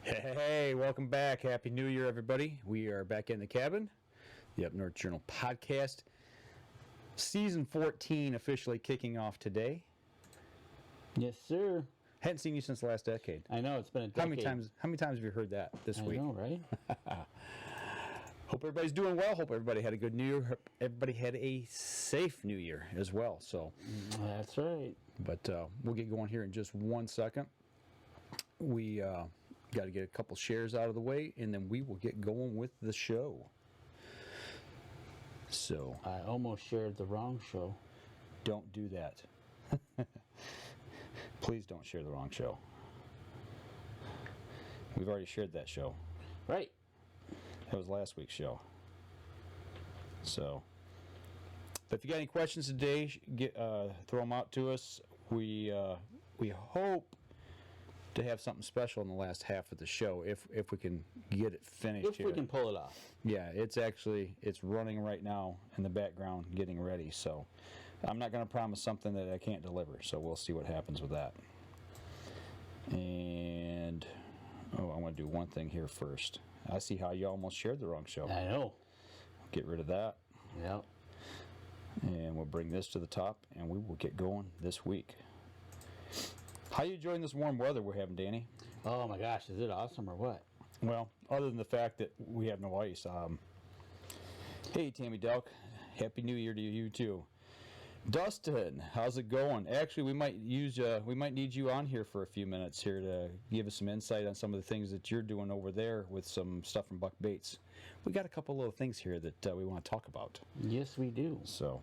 Hey, welcome back. Happy New Year, everybody. We are back in the cabin, the Up North Journal podcast. Season 14 officially kicking off today. Yes, sir. Hadn't seen you since the last decade. I know, it's been a decade. How many times have you heard that this week? I know, right? Hope everybody's doing well. Hope everybody had a good New Year. Hope everybody had a safe New Year as well. So that's right. But we'll get going here in just 1 second. We got to get a couple shares out of the way, and then we will get going with the show. So I almost shared the wrong show. Don't do that. Please don't share the wrong show. We've already shared that show. Right. That was last week's show. So, but if you got any questions today, throw them out to us. We hope to have something special in the last half of the show if we can get it finished. If we can pull it off. Yeah, it's running right now in the background, getting ready. So I'm not going to promise something that I can't deliver. So we'll see what happens with that. And I want to do one thing here first. I see how you almost shared the wrong show. I know. Get rid of that. Yep. And we'll bring this to the top, and we will get going this week. How you enjoying this warm weather we're having, Danny? Oh my gosh, is it awesome or what? Well, other than the fact that we have no ice. Hey, Tammy Delk, Happy New Year to you too. Dustin, how's it going? Actually, we might need you on here for a few minutes here to give us some insight on some of the things that you're doing over there with some stuff from Buck Baits. We got a couple little things here that we want to talk about. Yes, we do. So,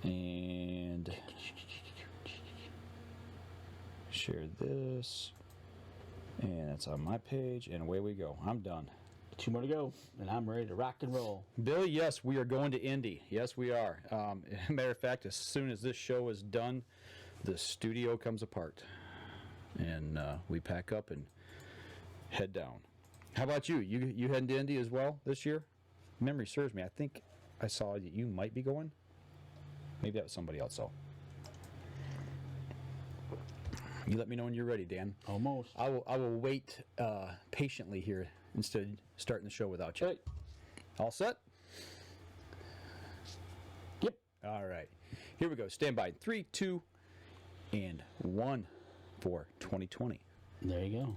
and share this, and that's on my page, and away we go. I'm done. 2 more to go, and I'm ready to rock and roll. Billy, yes, we are going to Indy. Yes, we are. Matter of fact, as soon as this show is done, the studio comes apart, and we pack up and head down. How about you? You heading to Indy as well this year? Memory serves me. I think I saw that you might be going. Maybe that was somebody else, though. You let me know when you're ready, Dan. Almost. I will wait patiently here instead of starting the show without you. Right. All set? Yep. All right. Here we go. Stand by. 3, 2, and 1 for 2020. There you go.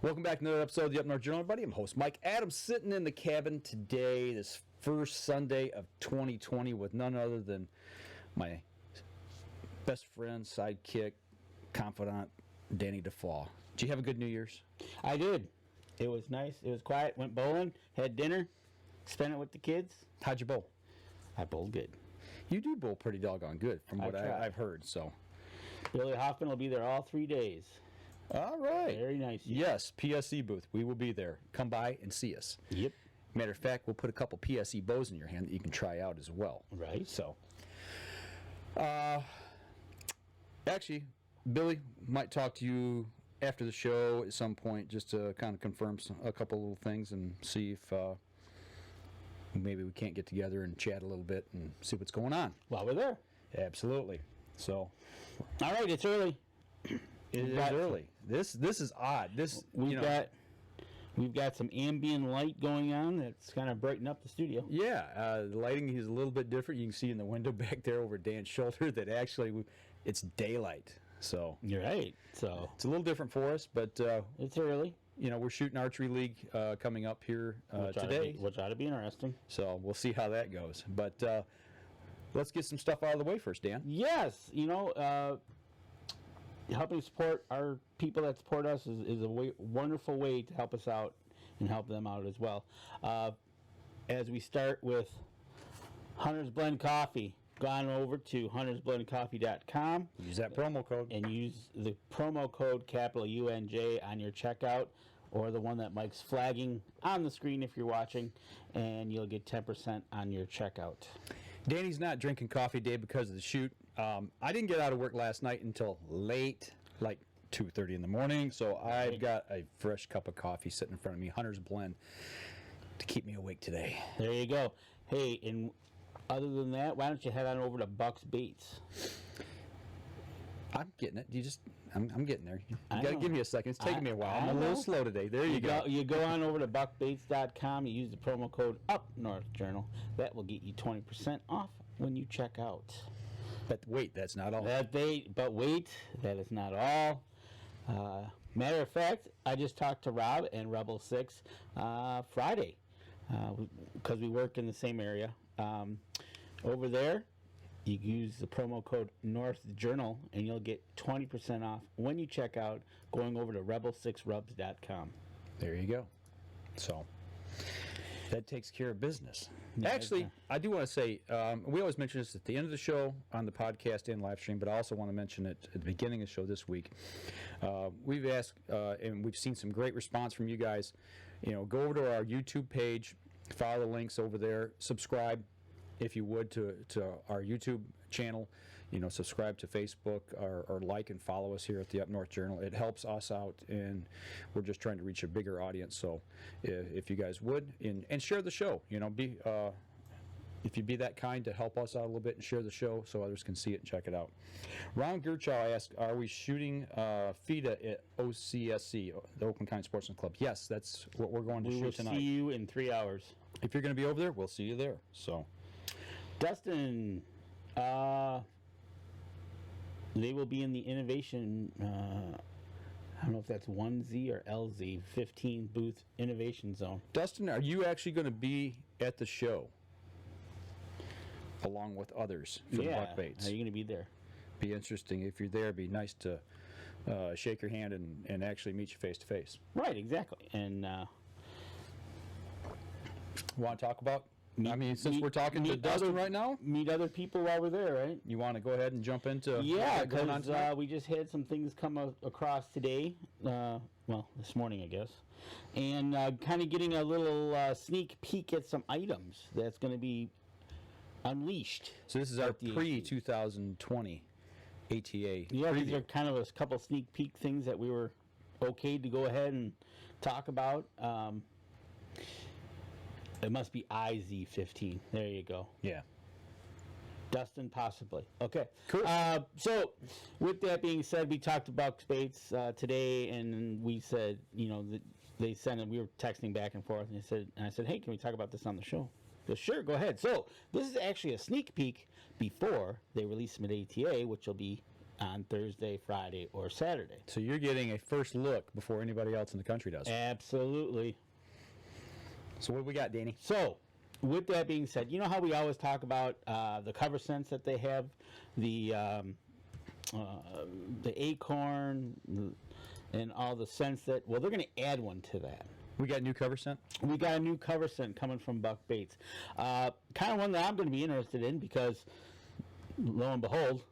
Welcome back to another episode of the Up North Journal, everybody. I'm host Mike Adams, sitting in the cabin today, this first Sunday of 2020, with none other than my best friend, sidekick, confidant, Danny DeFlaw. Did you have a good New Year's? I did. It was nice. It was quiet. Went bowling. Had dinner. Spent it with the kids. How'd you bowl? I bowled good. You do bowl pretty doggone good, from what I've heard. So, Billy Hoffman will be there all 3 days. all right. Very nice. Yes, PSE booth. We will be there. Come by and see us. Yep. Matter of fact, we'll put a couple PSE bows in your hand that you can try out as well. Right. So, actually, Billy might talk to you after the show at some point just to kind of confirm a couple little things and see if maybe we can't get together and chat a little bit and see what's going on. While we're there. Absolutely. So, all right, it's early. It is early. This is odd. We've got some ambient light going on that's kind of brighten up the studio. Yeah, the lighting is a little bit different. You can see in the window back there over Dan's shoulder that actually it's daylight. So you're right. So it's a little different for us, but it's early. You know, we're shooting archery league coming up here today, which ought to be interesting. So we'll see how that goes. But let's get some stuff out of the way first, Dan. Yes, helping support our people that support us is a wonderful way to help us out and help them out as well. As we start with Hunter's Blend Coffee, go on over to huntersblendcoffee.com. Use that promo code. And use the promo code capital UNJ on your checkout, or the one that Mike's flagging on the screen if you're watching, and you'll get 10% on your checkout. Danny's not drinking coffee today because of the shoot. I didn't get out of work last night until late, like 2:30 in the morning, so I've got a fresh cup of coffee sitting in front of me, Hunter's Blend, to keep me awake today. There you go. Hey, and other than that, why don't you head on over to Buck's Baits? I'm getting it. I'm getting there. You I got to know. give me a second. It's taking me a while. I'm I a little know. slow today. There you go. You go on over to buckbaits.com. You use the promo code UpNorthJournal. That will get you 20% off when you check out. But wait, that's not all. But wait, that is not all. Matter of fact, I just talked to Rob and Rebel 6 Friday because we work in the same area. Over there, you use the promo code NorthJournal and you'll get 20% off when you check out going over to rebel6rubs.com. There you go. So that takes care of business. Yeah, Actually, I do want to say, we always mention this at the end of the show on the podcast and live stream, but I also want to mention it at the beginning of the show this week. We've asked, and we've seen some great response from you guys. Go over to our YouTube page, follow the links over there, subscribe, if you would, to our YouTube channel. Subscribe to Facebook or like and follow us here at the Up North Journal. It helps us out, and we're just trying to reach a bigger audience. So if you guys would, and share the show, if you'd be that kind to help us out a little bit and share the show so others can see it and check it out. Ron Gerchow asked, are we shooting FIDA at OCSC, the Oakland County Sportsman Club? Yes, that's what we're going to shoot tonight. We will see you in 3 hours. If you're going to be over there, we'll see you there. So, Dustin, they will be in the Innovation, I don't know if that's 1Z or LZ, 15 booth Innovation Zone. Dustin, are you actually going to be at the show along with others from Buck Baits? Are you going to be there? Be interesting. If you're there, it'd be nice to shake your hand and actually meet you face to face. Right, exactly. And want to talk about? Since we're talking to meet Dustin other- right now, meet other people while we're there, right? you want to go ahead and jump into Yeah, what's going on because tonight? we just had some things come across today, this morning, I guess, and kind of getting a little sneak peek at some items that's going to be unleashed. So this is our at the pre-2020 ATA. Yeah, these preview. are kind of a couple sneak peek things that we were okay to go ahead and talk about. It must be IZ15. There you go. Yeah. Dustin, possibly. Okay. Cool. So, with that being said, we talked about Baits today, and we said, they sent it. We were texting back and forth, and I said, hey, can we talk about this on the show? He goes, sure, go ahead. So, this is actually a sneak peek before they release them at ATA, which will be on Thursday, Friday, or Saturday. So you're getting a first look before anybody else in the country does. Absolutely. So what do we got, Danny? So, with that being said, you know how we always talk about the cover scents that they have, the acorn, and all the scents that, well, they're going to add one to that. We got new cover scent? We got a new cover scent coming from Buck Baits. Kind of one that I'm going to be interested in because, lo and behold,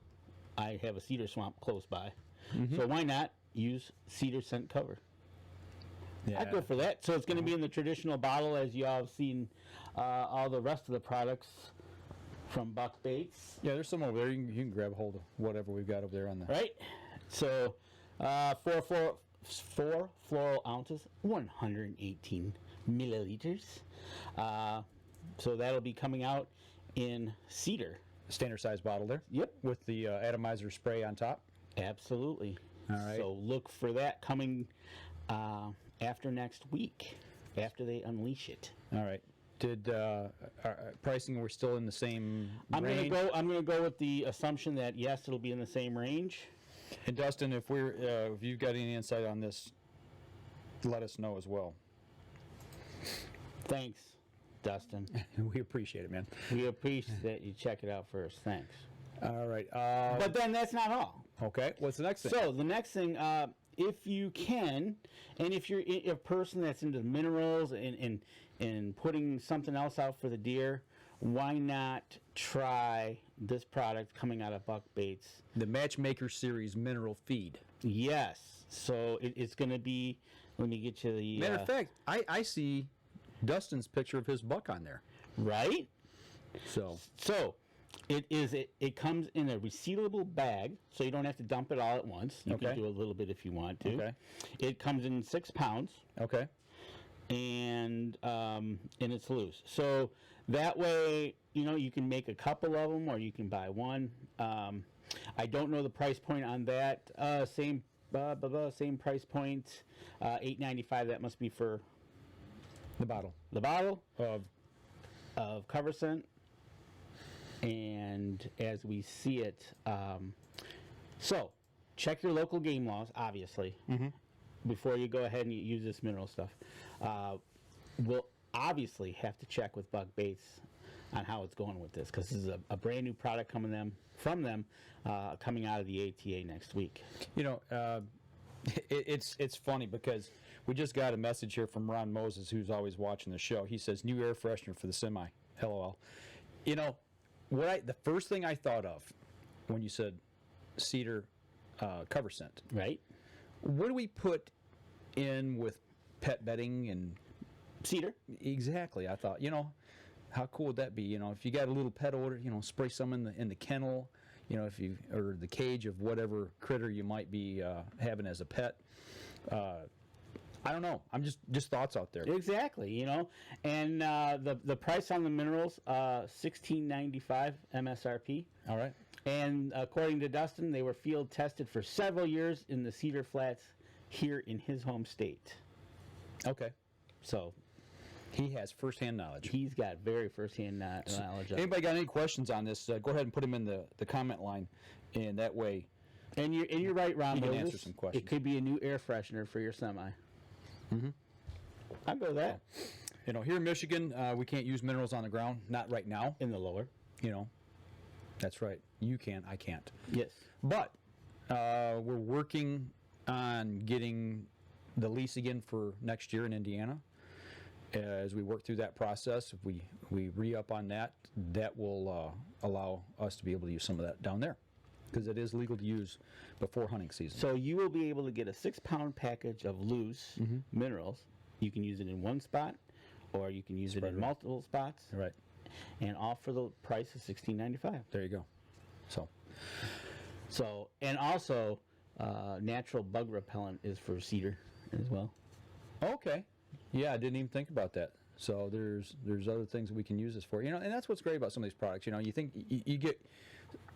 I have a cedar swamp close by. Mm-hmm. So why not use cedar scent cover? Yeah. I'd go for that. So it's going to be in the traditional bottle, as you all have seen all the rest of the products from Buck Baits. Yeah, there's some over there. You can grab a hold of whatever we've got over there on the... Right? So 4 floral ounces, 118 milliliters. So that'll be coming out in cedar. Standard size bottle there. Yep. With the atomizer spray on top. Absolutely. All right. So look for that coming after next week, after they unleash it. All right. Did pricing, we're still in the same range? I'm gonna go with the assumption that yes, it'll be in the same range. And Dustin, if you've got any insight on this, let us know as well. Thanks, Dustin. We appreciate it, man. We appreciate that you check it out first. Thanks. All right. But then that's not all. Okay. What's the next thing? So the next thing, if you can, and if you're a person that's into minerals and putting something else out for the deer, why not try this product coming out of Buck Baits? The Matchmaker Series Mineral Feed. Yes. So it's going to be, let me get you the... Matter of fact, I see Dustin's picture of his buck on there. Right? So it comes in a resealable bag, so you don't have to dump it all at once. You Okay. can do a little bit if you want to. Okay. It comes in 6 pounds. Okay. And it's loose. So that way, you can make a couple of them, or you can buy one. I don't know the price point on that. Same price point, $8.95. That must be for The bottle the bottle of cover scent. And as we see it, so check your local game laws, obviously, before you go ahead and use this mineral stuff. We'll obviously have to check with Buck Baits on how it's going with this, because this is a brand new product coming out of the ATA next week. You know, it's funny because we just got a message here from Ron Moses, who's always watching the show. He says new air freshener for the semi. LOL. You know, the first thing I thought of when you said cedar cover scent, Right? what do we put in with pet bedding and Cedar. exactly? I thought, you know, how cool would that be? You know, if you got a little pet odor, you know, spray some in the kennel, you know, or the cage of whatever critter you might be having as a pet. I don't know. I'm just thoughts out there. Exactly, you know. And the price on the minerals, $16.95 MSRP. All right. And according to Dustin, they were field tested for several years in the Cedar Flats here in his home state. Okay. So He has firsthand knowledge. he's got very firsthand knowledge of it. Anybody got any questions on this? Go ahead and put them in the comment line, and that way. And you're right, Ron. You can Moses. answer some questions. It could be a new air freshener for your semi. Mm-hmm. I'll go with that. You know, here in Michigan, we can't use minerals on the ground. Not right now. In the lower. You know, that's right. You can. I can't. Yes. But we're working on getting the lease again for next year in Indiana. As we work through that process, if we re-up on that, that will allow us to be able to use some of that down there, because it is legal to use before hunting season. So you will be able to get a 6-pound package of loose minerals. You can use it in one spot, or you can use it in multiple spots, Right. and all for the price of $16.95. There you go. So, and also, natural bug repellent is for cedar as well. Okay. Yeah, I didn't even think about that. So there's other things we can use this for. You know, and that's what's great about some of these products. You know, you think you get,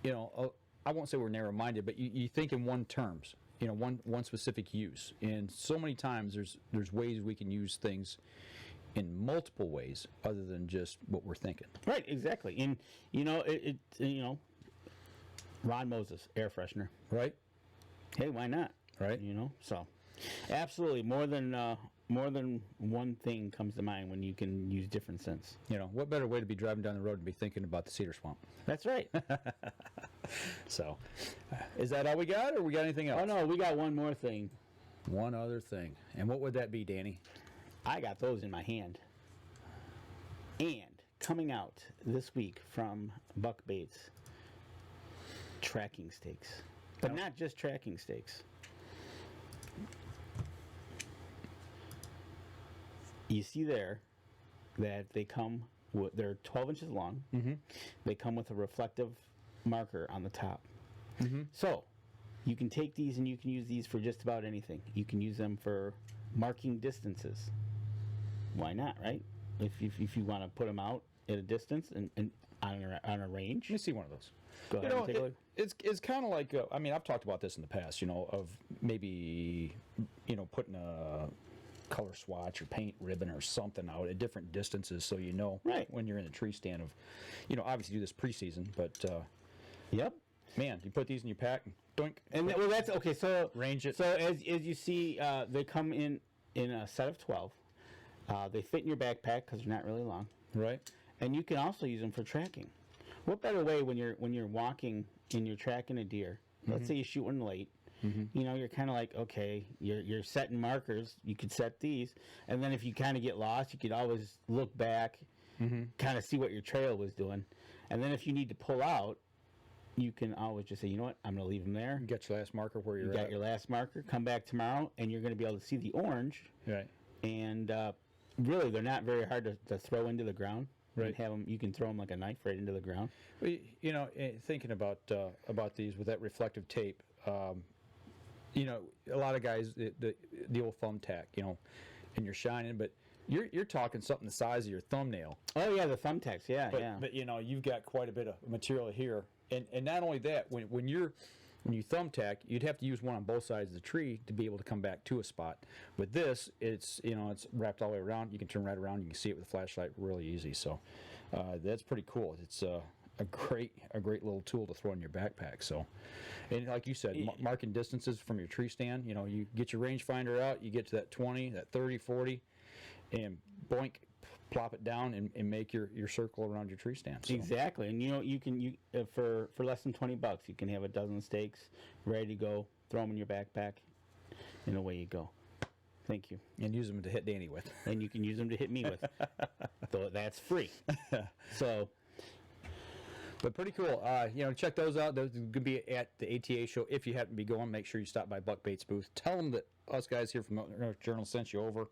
you know, I won't say we're narrow-minded, but you think in one terms. You know, one specific use. And so many times there's ways we can use things in multiple ways other than just what we're thinking. Right, exactly. And you know, Ron Moses air freshener. Right? Hey, why not? Right. You know, so absolutely more than one thing comes to mind when you can use different scents. You know, what better way to be driving down the road and be thinking about the cedar swamp? That's right. So, is that all we got, or we got anything else? Oh no, we got one more thing. One other thing. And what would that be, Danny? I got those in my hand. And coming out this week from Buck Baits, tracking stakes. But not just tracking stakes. You see there that they come with, they're 12 inches long. Mm-hmm. They come with a reflective marker on the top. Mm-hmm. So you can take these and you can use these for just about anything. You can use them for marking distances. Why not, right? If you want to put them out at a distance and on a range. Let me see one of those. Go ahead and take a look. It's kind of like, I mean, I've talked about this in the past, you know, of maybe, you know, putting a color swatch or paint ribbon or something out at different distances so you know when you're in the tree stand of, you know, obviously do this preseason, but Yep. Man, you put these in your pack and doink. And well, that's okay. So range it. So as you see, they come in a set of 12. They fit in your backpack because they're not really long. Right. And you can also use them for tracking. What better way when you're walking and you're tracking a deer? Let's say you shoot one late. You know, you're kind of like, okay, you're setting markers. You could set these, and then if you kind of get lost, you could always look back, kind of see what your trail was doing, and then if you need to pull out, you can always just say, you know what, I'm going to leave them there. Get your last marker where you're at. You got your last marker. Come back tomorrow, and you're going to be able to see the orange. Right. And really, they're not very hard to throw into the ground. Right. You can throw them like a knife right into the ground. Well, you know, thinking about these with that reflective tape, you know, a lot of guys the old thumbtack, you know, and you're shining, but you're talking something the size of your thumbnail. Oh yeah, the thumbtacks, yeah, yeah. But you know, you've got quite a bit of material here And not only that, when you thumbtack, you'd have to use one on both sides of the tree to be able to come back to a spot. With this, it's it's wrapped all the way around. You can turn right around. You can see it with a flashlight really easy. So that's pretty cool. It's a great little tool to throw in your backpack. So, and like you said, marking distances from your tree stand. You get your rangefinder out. You get to that 20, that 30, 40, and boink, plop it down and make your circle around your tree stand. So. Exactly, and you can for less than $20, you can have a dozen stakes ready to go. Throw them in your backpack, and away you go. Thank you. And use them to hit Danny with. And you can use them to hit me with. So that's free. So. But pretty cool. Check those out. Those are going to be at the ATA show. If you happen to be going, make sure you stop by Buck Bait's booth. Tell them that us guys here from North Journal sent you over,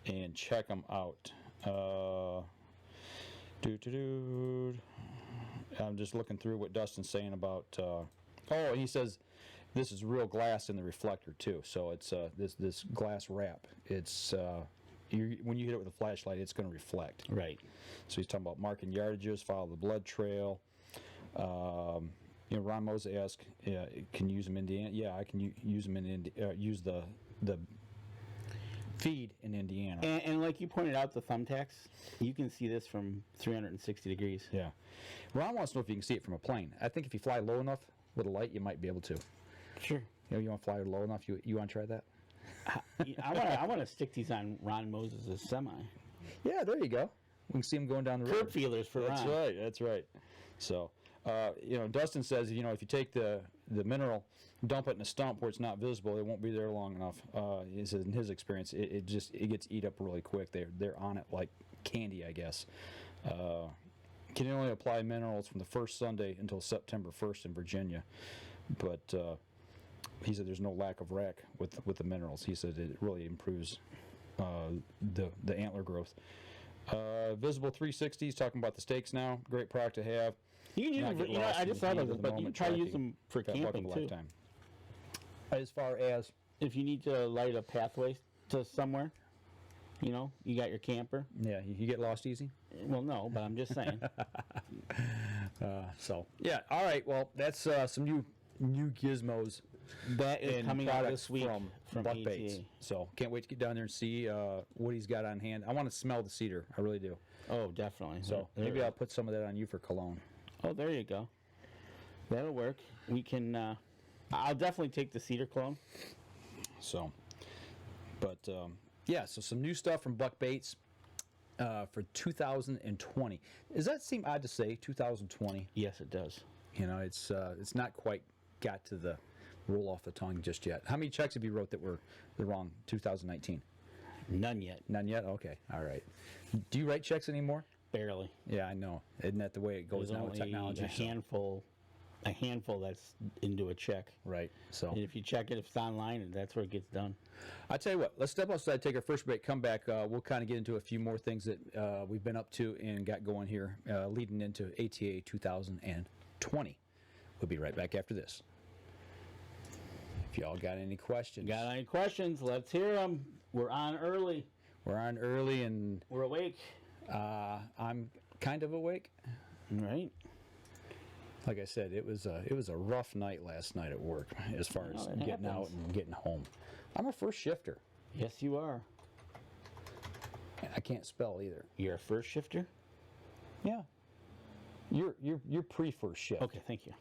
and check them out. I'm just looking through what Dustin's saying about. He says this is real glass in the reflector too. So it's this glass wrap. It's when you hit it with a flashlight, it's going to reflect. Right. So he's talking about marking yardages, follow the blood trail. Ron Mose asked, "Can you use them in Indiana?" Yeah, I can use them in use the feed in Indiana. And like you pointed out, the thumbtacks, you can see this from 360 degrees. Yeah. Ron wants to know if you can see it from a plane. I think if you fly low enough with a light, you might be able to. Sure. You want to fly low enough? You want to try that? I want to stick these on Ron Moses' semi. Yeah, there you go. We can see him going down the road. Curb feelers for That's Ron. right. That's right. So, Dustin says, if you take the mineral, dump it in a stump where it's not visible, it won't be there long enough. He says in his experience, it gets eat up really quick. They're on it like candy, I guess. Can only apply minerals from the first Sunday until September 1st in Virginia, but he said there's no lack of rack with the minerals. He said it really improves the antler growth. Visible 360s, talking about the stakes now. Great product to have. You can use them, I just thought of this, but you can try to use them for camping too. As far as if you need to light a pathway to somewhere, you got your camper. Yeah, you get lost easy. Well, no, but I'm just saying. Yeah, all right. Well, that's some new gizmos that is coming out this week from Buck Baits. So can't wait to get down there and see what he's got on hand. I want to smell the cedar. I really do. Oh, definitely. So maybe I'll put some of that on you for cologne. Oh, there you go. That'll work. We can. I'll definitely take the cedar cologne. So, but so some new stuff from Buck Baits for 2020. Does that seem odd to say 2020? Yes, it does. It's not quite got to the roll off the tongue just yet. How many checks have you wrote that were the wrong 2019? None yet. None yet? Okay. All right. Do you write checks anymore? Barely. Yeah, I know. Isn't that the way it goes now with technology? A handful that's into a check. Right. So and if you check it, if it's online, that's where it gets done. I tell you what, let's step outside, take our first break, come back. We'll kind of get into a few more things that we've been up to and got going here leading into ATA 2020. We'll be right back after this. If y'all got any questions. Let's hear them. We're on early. And we're awake. I'm kind of awake. Right. Like I said, it was a rough night last night at work as far as getting out and getting home. I'm a first shifter. Yes, you are. I can't spell either. You're a first shifter? Yeah. You're pre-first shift. Okay, thank you.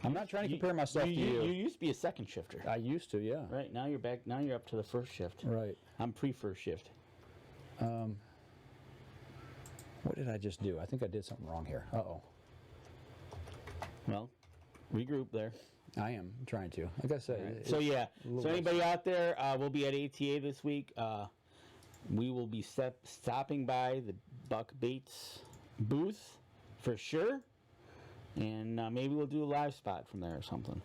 I'm not trying to compare myself to you. You used to be a second shifter. I used to, yeah. Right, now you're back. Now you're up to the first shift. Right. I'm pre-first shift. What did I just do? I think I did something wrong here. Uh-oh. Well, regroup there. I am trying to. Like I said. Right. So anybody out there, we'll be at ATA this week. We will be stopping by the Buck Baits booth for sure. And maybe we'll do a live spot from there or something.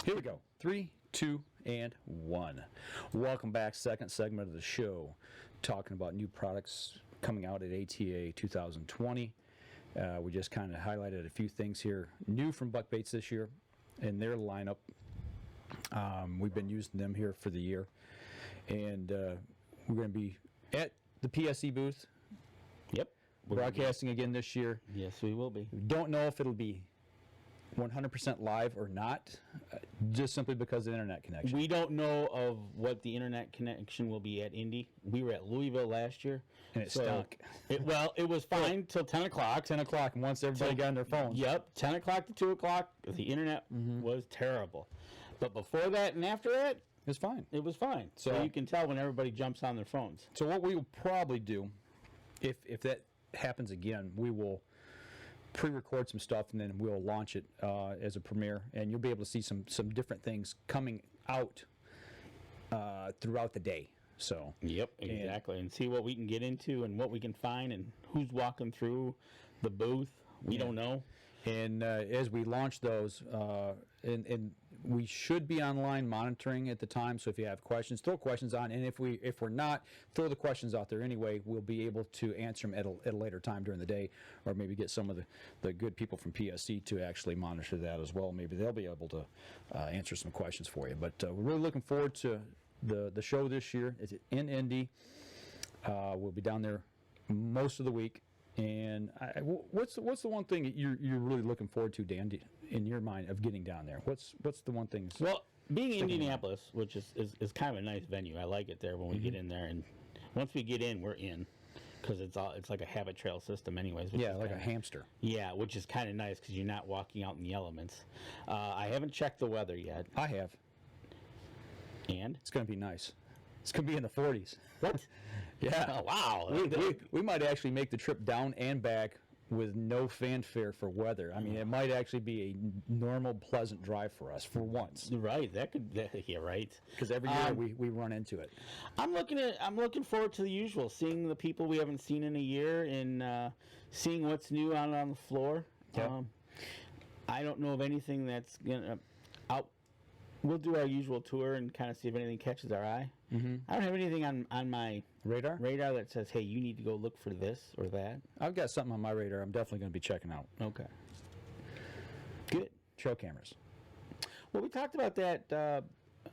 Here we go. 3, 2, and 1. Welcome back. Second segment of the show. Talking about new products coming out at ATA 2020. We just kind of highlighted a few things here. New from Buck Baits this year in their lineup. We've been using them here for the year. And we're going to be at the PSE booth. Yep. Broadcasting again this year. Yes, we will be. We don't know if it'll be 100% live or not, just simply because of the internet connection. We don't know of what the internet connection will be at Indy. We were at Louisville last year. And it stunk. It was fine till 10 o'clock. 10 o'clock, and once everybody got on their phones. Yep, 10 o'clock to 2 o'clock, the internet was terrible. But before that and after that, It's fine. it was fine. So you can tell when everybody jumps on their phones. So what we will probably do, if that happens again, we will pre-record some stuff and then we'll launch it as a premiere, and you'll be able to see some different things coming out throughout the day. So Yep, exactly. And see what we can get into and what we can find and who's walking through the booth. We don't know. And as we launch those, and we should be online monitoring at the time. So if you have questions, throw questions on. And if we're not, throw the questions out there anyway. We'll be able to answer them at a later time during the day, or maybe get some of the good people from PSC to actually monitor that as well. Maybe they'll be able to answer some questions for you. But we're really looking forward to the show this year. It's in Indy. We'll be down there most of the week. And what's the one thing that you're really looking forward to, Dan, in your mind, of getting down there? What's the one thing? Well, being in Indianapolis, which is kind of a nice venue. I like it there when we get in there, and once we get in, we're in, because it's like a habit trail system, anyways. Yeah, like a hamster. Yeah, which is kind of nice because you're not walking out in the elements. I haven't checked the weather yet. I have. And It's going to be nice. It's going to be in the 40s. what? Yeah. Oh, wow. We might actually make the trip down and back with no fanfare for weather. I mean, it might actually be a normal, pleasant drive for us for once. Right. Yeah, right. Because every year we run into it. I'm looking forward to the usual, seeing the people we haven't seen in a year, and seeing what's new out on the floor. Yeah. I don't know of anything that's gonna out. We'll do our usual tour and kind of see if anything catches our eye. Mm-hmm. I don't have anything on my Radar? radar that says, hey, you need to go look for this or that. I've got something on my radar I'm definitely going to be checking out. Okay. Good. Trail cameras. Well, we talked about that,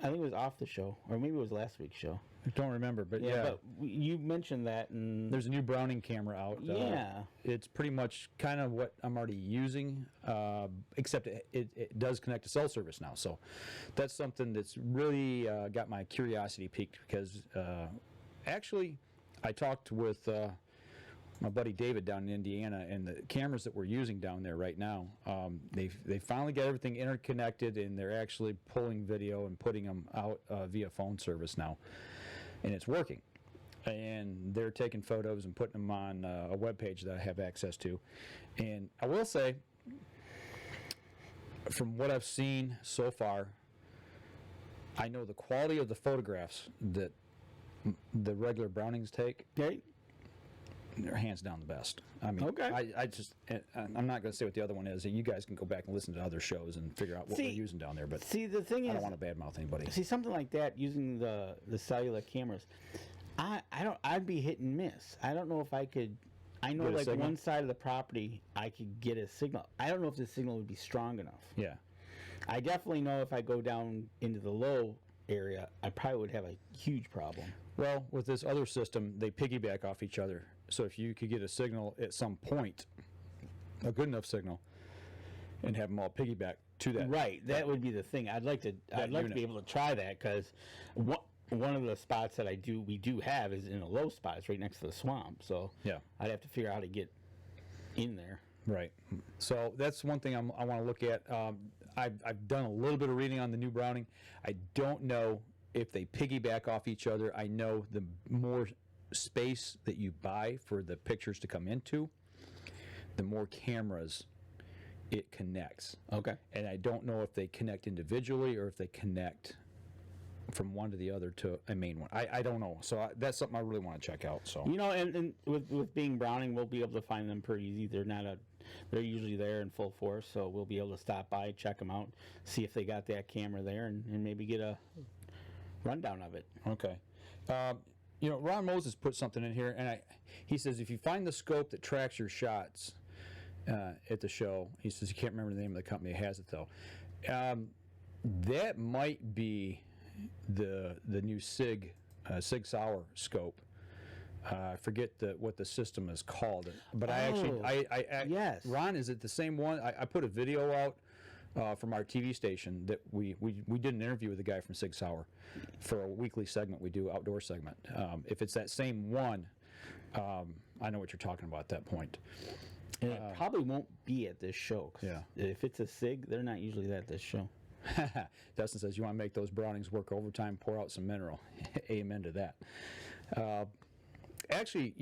I think it was off the show, or maybe it was last week's show. I don't remember, but yeah. But you mentioned that, and There's a new Browning camera out. Yeah. It's pretty much kind of what I'm already using, except it does connect to cell service now. So that's something that's really got my curiosity piqued, because actually I talked with my buddy David down in Indiana, and the cameras that we're using down there right now, they finally got everything interconnected, and they're actually pulling video and putting them out via phone service now. And it's working, and they're taking photos and putting them on a web page that I have access to. And I will say, from what I've seen so far, I know the quality of the photographs that the regular Brownings take, okay. they're hands down the best. I mean, Okay. I'm not going to say what the other one is. You guys can go back and listen to other shows and figure out what we're using down there. But See, the thing I is, don't want to badmouth anybody. see something like that using the cellular cameras. I'd be hit and miss. I don't know if I could. I know Get a like signal? one side of the property I could get a signal. I don't know if the signal would be strong enough. Yeah. I definitely know if I go down into the low area, I probably would have a huge problem. Well, with this other system, they piggyback off each other. So if you could get a signal at some point, a good enough signal, and have them all piggyback to that. Right, that would be the thing. I'd like to unit. be able to try that, because one of the spots that we do have is in a low spot. It's right next to the swamp. So Yeah. I'd have to figure out how to get in there. Right. So that's one thing I want to look at. I've done a little bit of reading on the new Browning. I don't know if they piggyback off each other. I know the more space that you buy for the pictures to come into, the more cameras it connects. Okay. And I don't know if they connect individually or if they connect from one to the other to a main one. I don't know. So that's something I really want to check out. So You know, and with being Browning, we'll be able to find them pretty easy. They're usually there in full force, so we'll be able to stop by, check them out, see if they got that camera there, and maybe get a rundown of it. Okay. You know, Ron Moses put something in here, and he says if you find the scope that tracks your shots at the show, he says, you can't remember the name of the company that has it though. That might be the new Sig Sauer scope. I forget what the system is called, but I yes. Ron, is it the same one? I put a video out from our TV station that we did an interview with a guy from Sig Sauer for a weekly segment we do, outdoor segment. If it's that same one, I know what you're talking about at that point. And it probably won't be at this show. 'Cause Yeah. if it's a SIG, they're not usually at this show. Dustin says, you want to make those Brownings work overtime, pour out some mineral. Amen to that. Actually,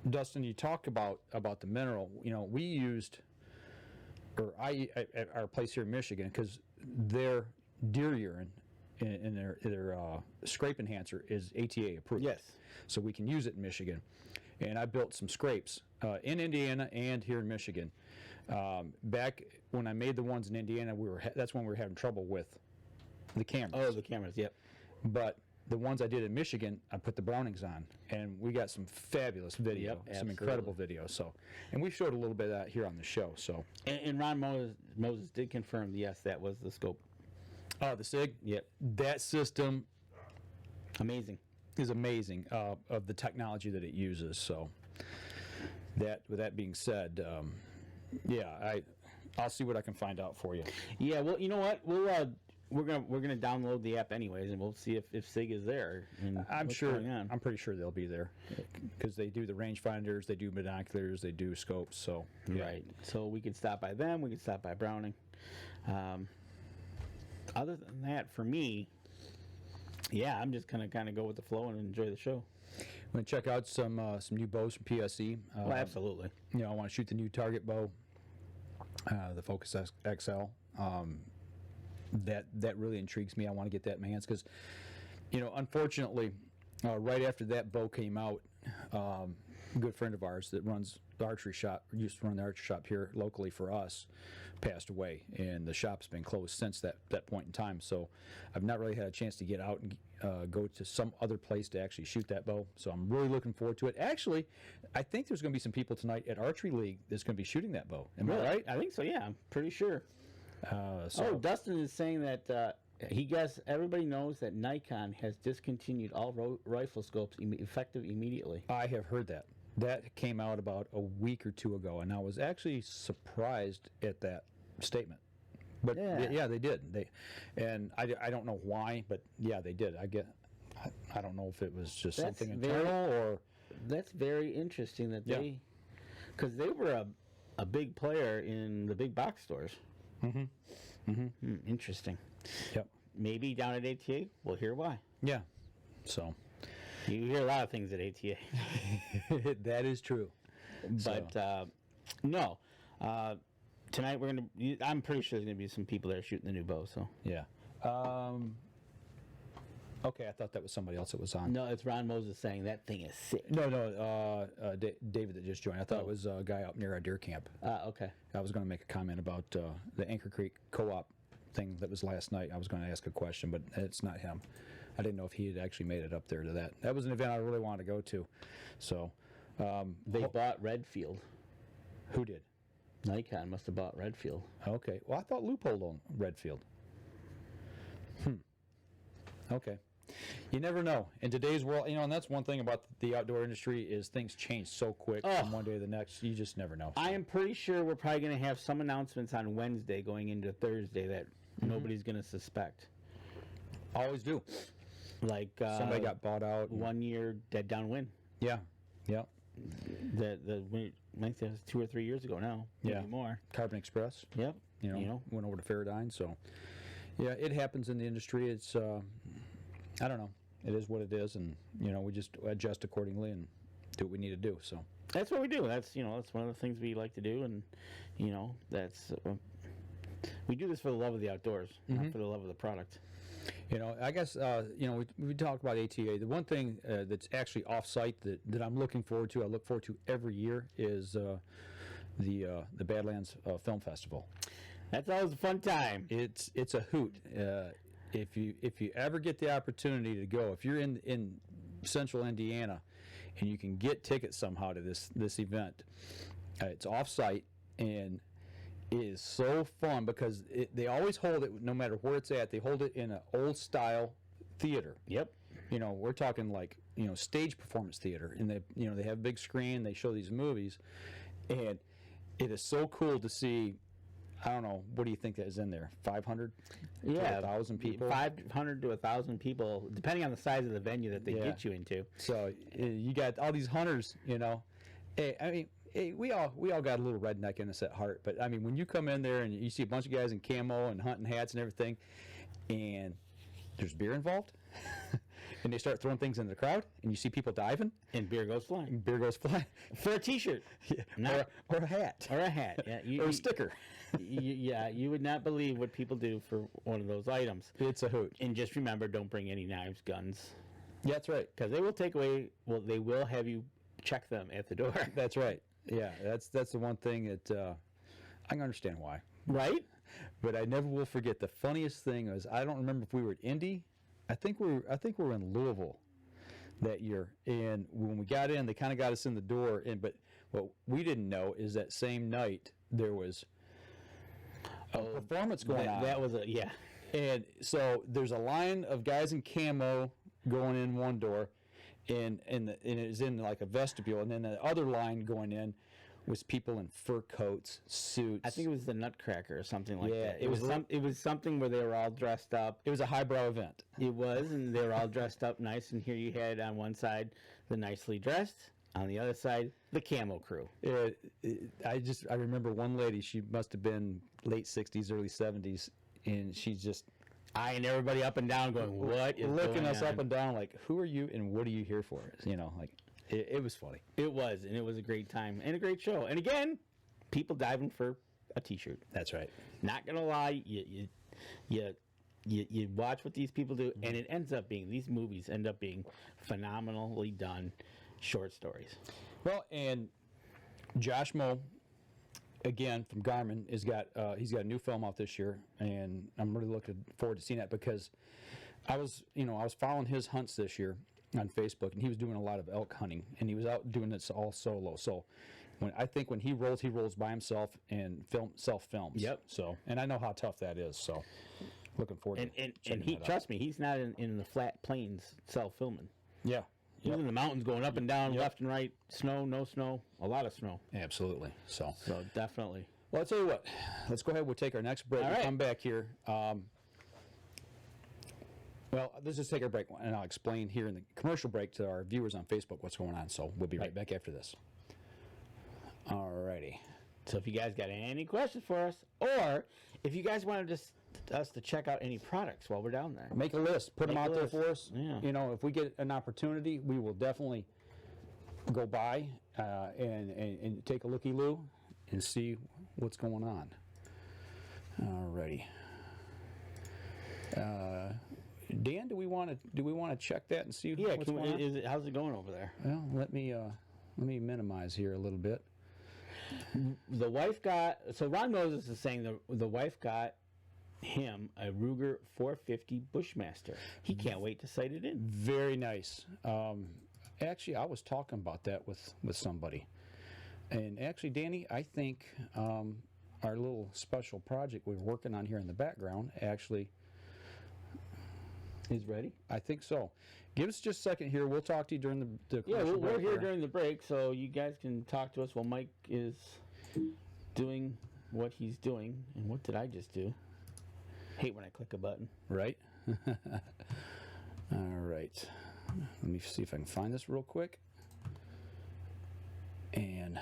Dustin, you talk about the mineral. We used, or I at our place here in Michigan, because their deer urine in their scrape enhancer is ATA approved. Yes. So we can use it in Michigan. And I built some scrapes in Indiana and here in Michigan. Back when I made the ones in Indiana, that's when we were having trouble with the cameras. Oh, the cameras, yep. But the ones I did in Michigan, I put the Brownings on, and we got some fabulous video, Yep, some absolutely. incredible video. So, and we showed a little bit of that here on the show. So, And Ron Moses did confirm, yes, that was the scope. the SIG, Yep. that system Amazing. is amazing of the technology that it uses. So, with that being said, I'll see what I can find out for you. Yeah, well, you know what? We're gonna download the app anyways, and we'll see if SIG is there. And I'm what's sure. going on. I'm pretty sure they'll be there because they do the rangefinders, they do binoculars, they do scopes. So yeah. Right. So we could stop by them. We could stop by Browning. Other than that, for me, yeah, I'm just gonna kind of go with the flow and enjoy the show. I'm gonna check out some new bows from PSE. Well, absolutely. I want to shoot the new target bow, the Focus XL. That really intrigues me. I want to get that in my hands because, unfortunately, right after that bow came out, a good friend of ours that runs the archery shop, used to run the archery shop here locally for us, passed away, and the shop's been closed since that point in time. So I've not really had a chance to get out and go to some other place to actually shoot that bow. So I'm really looking forward to it. Actually, I think there's going to be some people tonight at Archery League that's going to be shooting that bow. Am I right? I think so. Yeah, I'm pretty sure. So Dustin is saying that he guessed everybody knows that Nikon has discontinued all rifle scopes effective immediately. I have heard that. That came out about a week or two ago, and I was actually surprised at that statement. But yeah, they did. And I don't know why, but yeah, they did. I don't know if it was just That's something internal or. That's very interesting that because they were a big player in the big box stores. Interesting. Yep. Maybe down at ATA, we'll hear why. Yeah. So. You hear a lot of things at ATA. That is true. But no. Tonight we're gonna. I'm pretty sure there's gonna be some people there shooting the new bow. So Yeah. Okay, I thought that was somebody else that was on. no, it's Ron Moses saying that thing is sick. No, David that just joined. I thought it was a guy out near our deer camp. Okay. I was going to make a comment about the Anchor Creek Co-op thing that was last night. I was going to ask a question, but it's not him. I didn't know if he had actually made it up there to that. That was an event I really wanted to go to. So They bought Redfield. who did? Nikon must have bought Redfield. Okay. Well, I thought Loophole owned Redfield. Okay. You never know. In today's world, and that's one thing about the outdoor industry is things change so quick from one day to the next. You just never know. I am pretty sure we're probably going to have some announcements on Wednesday going into Thursday that nobody's going to suspect. Always do. Like Somebody got bought out. 1 year dead downwind. Yeah. Yeah. I think that was 2 or 3 years ago now. Maybe Yeah. more. Carbon Express. Yep. Went over to Faradine. So, yeah, it happens in the industry. It's, I don't know. It is what it is, and we just adjust accordingly and do what we need to do. So That's what we do. That's that's one of the things we like to do, and that's we do this for the love of the outdoors, not for the love of the product. I guess we talked about ATA. The one thing that's actually off-site that I'm looking forward to, I look forward to every year, is the Badlands Film Festival. That's always a fun time. It's a hoot. If you ever get the opportunity to go, if you're in central Indiana and you can get tickets somehow to this event, it's off-site and it is so fun because they always hold it, no matter where it's at, they hold it in an old-style theater. Yep. We're talking like stage performance theater, and they have a big screen, they show these movies, and it is so cool to see I don't know. What do you think that is in there? 500? Yeah, 1,000 people? 500 to 1,000 people, depending on the size of the venue that they get you into. So you got all these hunters, Hey, I mean, hey, we all got a little redneck in us at heart, but I mean, when you come in there and you see a bunch of guys in camo and hunting hats and everything, and there's beer involved, and they start throwing things into the crowd, and you see people diving, And beer goes flying. beer goes flying, For a T-shirt. or a hat, Or a hat. Yeah, or a sticker. you would not believe what people do for one of those items. It's a hoot. And just remember, don't bring any knives, guns, Yeah, that's right. because they will take away. Well, they will have you check them at the door. That's right. Yeah, that's the one thing that I can understand why. Right? But I never will forget. The funniest thing was, I don't remember if we were at Indy. I think we were in Louisville that year, and when we got in, they kind of got us in the door. But what we didn't know is that same night there was a performance going on. That was And so there's a line of guys in camo going in one door, and it was in like a vestibule, and then the other line going in was people in fur coats, suits. I think it was the Nutcracker or something like Yeah, that. It was something where they were all dressed up. It was a highbrow event. It was, and they were all dressed up nice. And here you had on one side the nicely dressed, on the other side the camo crew. I remember one lady. She must have been late 60s, early 70s, and she's just Eyeing everybody up and down, going, "What is looking going us on?" up and down like, who are you and what are you here for? Like it was funny. It was, and it was a great time and a great show. And again, people diving for a T-shirt. That's right. Not gonna lie, you watch what these people do, and it ends up being, these movies end up being phenomenally done short stories. Well, and Josh Moe, again from Garmin, he's got a new film out this year, and I'm really looking forward to seeing that because I was following his hunts this year on Facebook, and he was doing a lot of elk hunting, and he was out doing this all solo. So when he rolls by himself and self films. Yep. So, and I know how tough that is. So, looking forward to And checking he, that out. trust me, he's not in the flat plains self filming. Yeah. He's in the mountains, going up and down, left and right, snow, no snow, a lot of snow. Absolutely. So definitely. Well, I'll tell you what. Let's go ahead. We'll take our next break. All We'll right. come back here. Well, let's just take our break, and I'll explain here in the commercial break to our viewers on Facebook what's going on. So we'll be right back after this. All righty. So if you guys got any questions for us, or if you guys wanted us to check out any products while we're down there, Make a list. Put them Make a out there list. for us. Yeah. If we get an opportunity, we will definitely go by and take a looky-loo and see what's going on. All righty. Dan, do we want to check that and see yeah, what's going on? how's it going over there? Well, let me minimize here a little bit. The wife got, so Ron Moses is saying the wife got him a Ruger 450 Bushmaster. He can't wait to sight it in. Very nice. Actually, I was talking about that with somebody, and actually, Danny, I think our little special project we're working on here in the background actually He's ready? I think so. Give us just a second here. We'll talk to you during the Yeah, commercial we're break here during the break, so you guys can talk to us while Mike is doing what he's doing. And what did I just do? Hate when I click a button. Right? All right. Let me see if I can find this real quick. And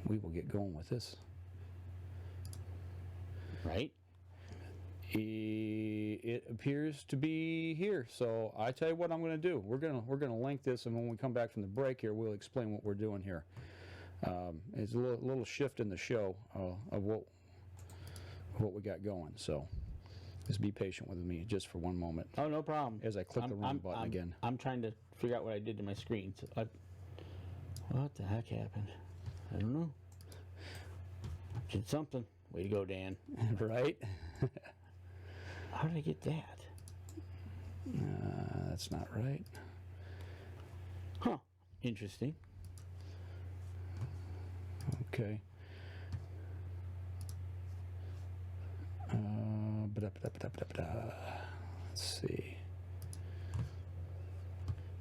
we will get going with this. Right? It appears to be here. So I tell you what I'm going to do. We're gonna link this, and when we come back from the break here, we'll explain what we're doing here. It's a little shift in the show of what we got going. So just be patient with me just for one moment Oh, no problem. as I click the wrong button again. I'm trying to figure out what I did to my screen. So what the heck happened? I don't know. Did something. Way to go, Dan. Right? How did I get that? That's not right. Huh. Interesting. Okay. Let's see.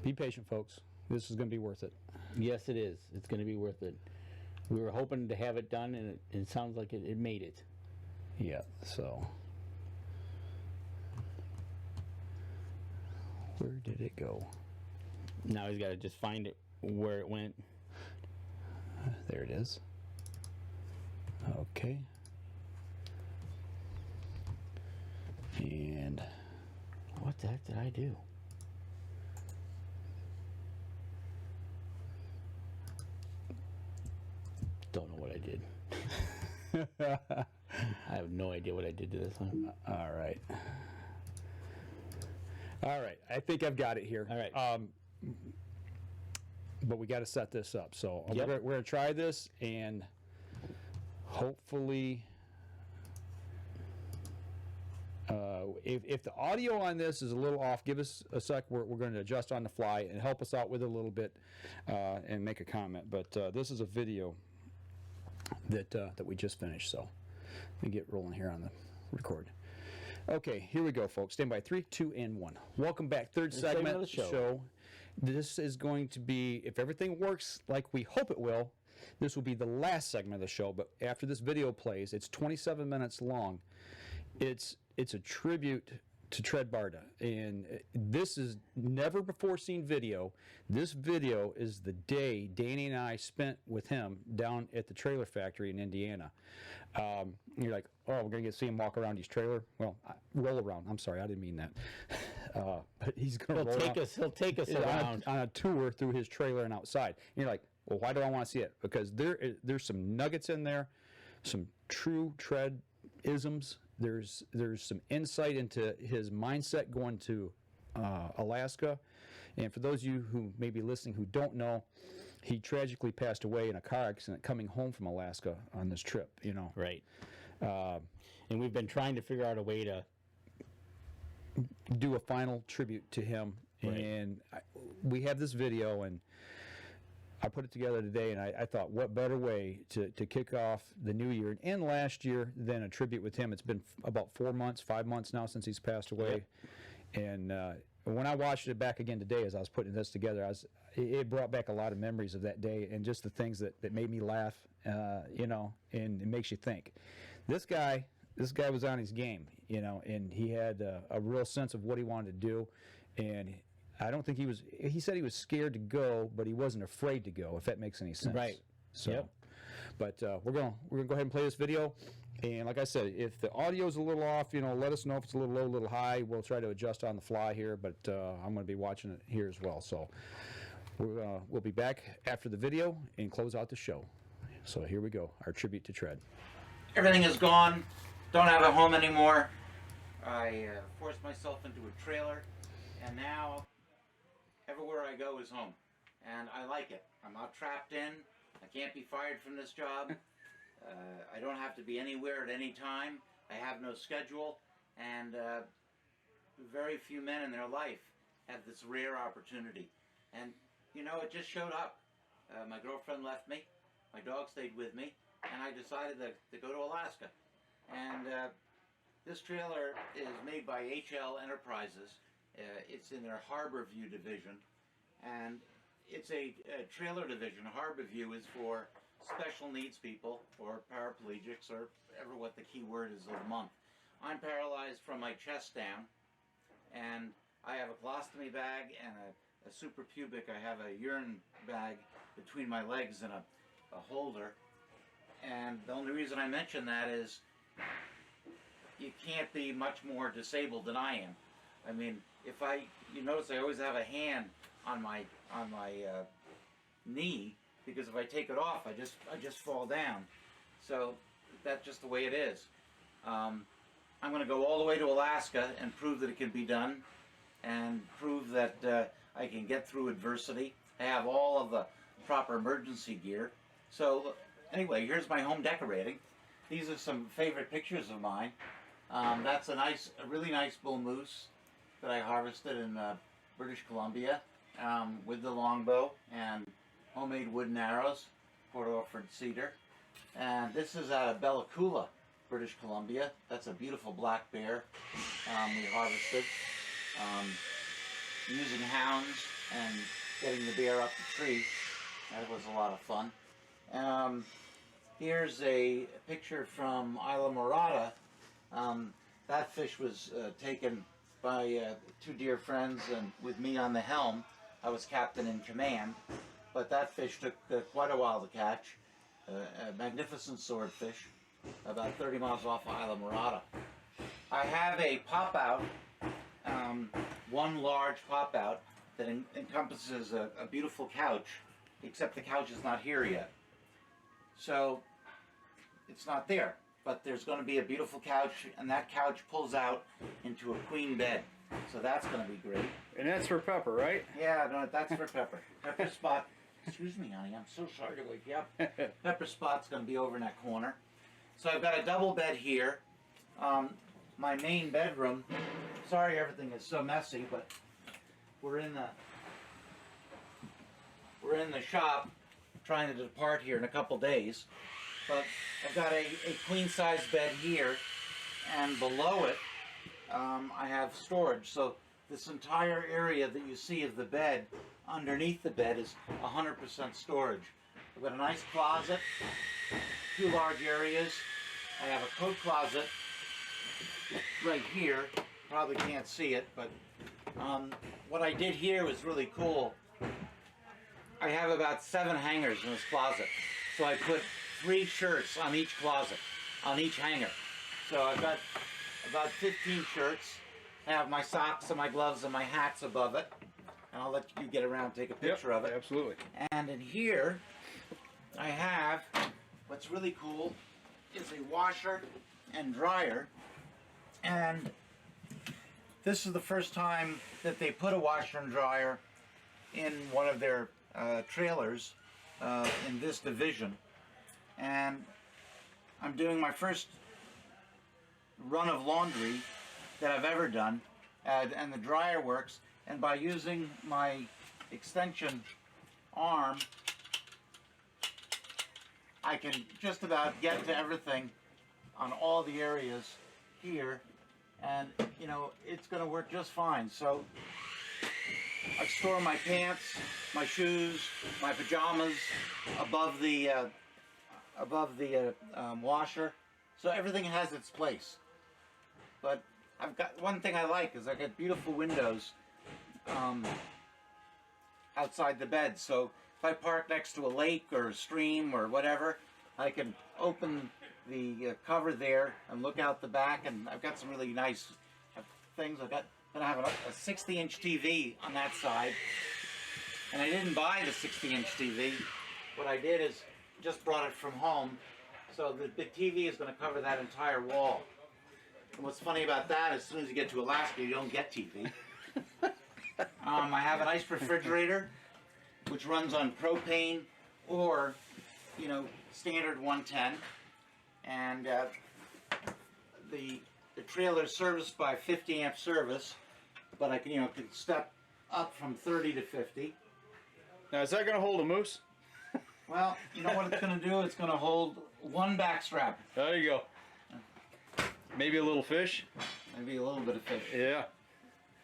Be patient, folks. This is going to be worth it. Yes, it is. It's going to be worth it. We were hoping to have it done, and it sounds like it made it. Yeah, so where did it go? Now he's got to just find it where it went. There it is. Okay. And What the heck did I do? Don't know what I did. I have no idea what I did to this one. all right. All right. I think I've got it here. All right. But we got to set this up. So Yep. we're going to try this, and hopefully, if the audio on this is a little off, give us a sec. We're going to adjust on the fly and help us out with it a little bit and make a comment. But this is a video that we just finished. So let me get rolling here on the record. Okay, here we go, folks. Stand by. 3, 2, and 1. Welcome back. Third segment of the show. This is going to be, if everything works like we hope it will, this will be the last segment of the show. But after this video plays, it's 27 minutes long. It's a tribute to Tred Barta, and this is never before seen video. This video is the day Danny and I spent with him down at the trailer factory in Indiana. You're like, oh, we're gonna see him walk around his trailer. Well, roll around. I'm sorry, I didn't mean that. But he's gonna roll around. He'll take us on around. on a tour through his trailer and outside. And you're like, well, why do I want to see it? Because there's some nuggets in there, some true Tred isms. There's some insight into his mindset going to Alaska. And for those of you who may be listening who don't know, he tragically passed away in a car accident coming home from Alaska on this trip, you know. Right. And we've been trying to figure out a way to do a final tribute to him. Right. And we have this video, and I put it together today, and I thought, what better way to kick off the new year and last year than a tribute with him. It's been about 4 months, 5 months now since he's passed away. Yep. And when I watched it back again today as I was putting this together, it brought back a lot of memories of that day and just the things that made me laugh, you know, and it makes you think. This guy was on his game, you know, and he had a real sense of what he wanted to do. And I don't think he said he was scared to go, but he wasn't afraid to go, if that makes any sense. Right. So, Yep. But we're gonna go ahead and play this video. And like I said, if the audio's a little off, you know, let us know if it's a little low, a little high. We'll try to adjust on the fly here, but I'm going to be watching it here as well. So we'll be back after the video and close out the show. So here we go, our tribute to Tred. Everything is gone. Don't have a home anymore. I forced myself into a trailer, and now everywhere I go is home. And I like it. I'm not trapped in. I can't be fired from this job. I don't have to be anywhere at any time. I have no schedule. And very few men in their life have this rare opportunity. And, you know, it just showed up. My girlfriend left me. My dog stayed with me. And I decided to go to Alaska. And this trailer is made by HL Enterprises. It's in their Harbor View division. And it's a trailer division. Harbor View is for special needs people or paraplegics or ever what the key word is of the month. I'm paralyzed from my chest down, and I have a colostomy bag and a suprapubic. I have a urine bag between my legs and a holder. And the only reason I mention that is you can't be much more disabled than I am. I mean, you notice I always have a hand on my knee, because if I take it off, I just fall down. So that's just the way it is. I'm going to go all the way to Alaska and prove that it can be done, and prove that I can get through adversity. I have all of the proper emergency gear. So anyway, here's my home decorating. These are some favorite pictures of mine. That's a really nice bull moose that I harvested in British Columbia with the longbow and homemade wooden arrows, Port Orford cedar. And this is out of Bella Coola, British Columbia. That's a beautiful black bear we harvested using hounds and getting the bear up the tree. That was a lot of fun. Here's a picture from Isla Morada. That fish was taken by two dear friends and with me on the helm. I was captain in command, but that fish took quite a while to catch. A magnificent swordfish, about 30 miles off of Isla Morada. I have a pop-out, one large pop-out that encompasses a beautiful couch, except the couch is not here yet. So it's not there, but there's going to be a beautiful couch, and that couch pulls out into a queen bed. So that's going to be great. And that's for Pepper, right? Yeah, no, that's for Pepper. Pepper Spot. Excuse me, honey, I'm so sorry to wake you up. Pepper Spot's going to be over in that corner. So I've got a double bed here. My main bedroom. Sorry everything is so messy, but we're in the shop trying to depart here in a couple days. But I've got a queen-size bed here, and below it I have storage. So this entire area that you see of the bed, underneath the bed, is 100% storage. I've got a nice closet, two large areas. I have a coat closet right here. Probably can't see it, but what I did here was really cool. I have about 7 hangers in this closet. So I put 3 shirts on each closet, on each hanger. So I've got about 15 shirts. I have my socks and my gloves and my hats above it. And I'll let you get around and take a picture of it. Absolutely. And in here, I have, what's really cool, is a washer and dryer. And this is the first time that they put a washer and dryer in one of their trailers in this division. And I'm doing my first run of laundry that I've ever done, and the dryer works, and by using my extension arm I can just about get to everything on all the areas here, and you know, it's going to work just fine. So I store my pants, my shoes, my pajamas above the washer, so everything has its place. But I've got one thing I like is I got beautiful windows outside the bed. So if I park next to a lake or a stream or whatever, I can open the cover there and look out the back. And I've got some really nice things. I'm gonna have a 60-inch TV on that side, and I didn't buy the 60-inch TV. What I did is just brought it from home. So the big TV is going to cover that entire wall. And what's funny about that, as soon as you get to Alaska, you don't get TV. I have a nice refrigerator, which runs on propane or, you know, standard 110. And the trailer is serviced by 50 amp service, but I can, you know, can step up from 30 to 50. Now, is that going to hold a moose? Well, you know what it's going to do? It's going to hold one backstrap. There you go. Maybe a little fish? Maybe a little bit of fish. Yeah.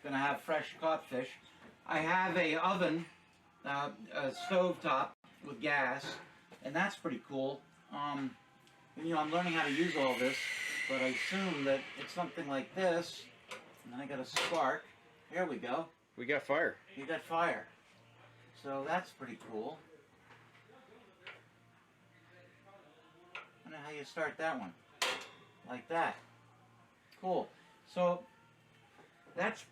Going to have fresh caught fish. I have a oven, a stove top with gas, and that's pretty cool. You know, I'm learning how to use all this, but I assume that it's something like this, and then I got a spark. Here we go. We got fire. You got fire. So that's pretty cool. I don't know how you start that one. Like that. Cool. So that's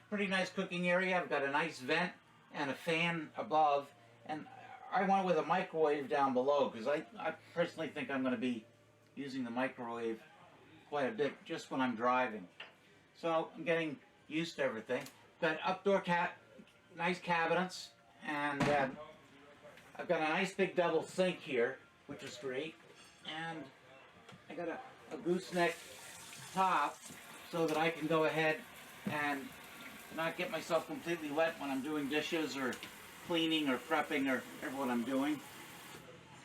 pretty nice cooking area. I've got a nice vent and a fan above, and I went with a microwave down below because I personally think I'm going to be using the microwave quite a bit just when I'm driving. So I'm getting used to everything. Got outdoor nice cabinets, and I've got a nice big double sink here, which is great. And I got a gooseneck top so that I can go ahead and not get myself completely wet when I'm doing dishes or cleaning or prepping or whatever what I'm doing.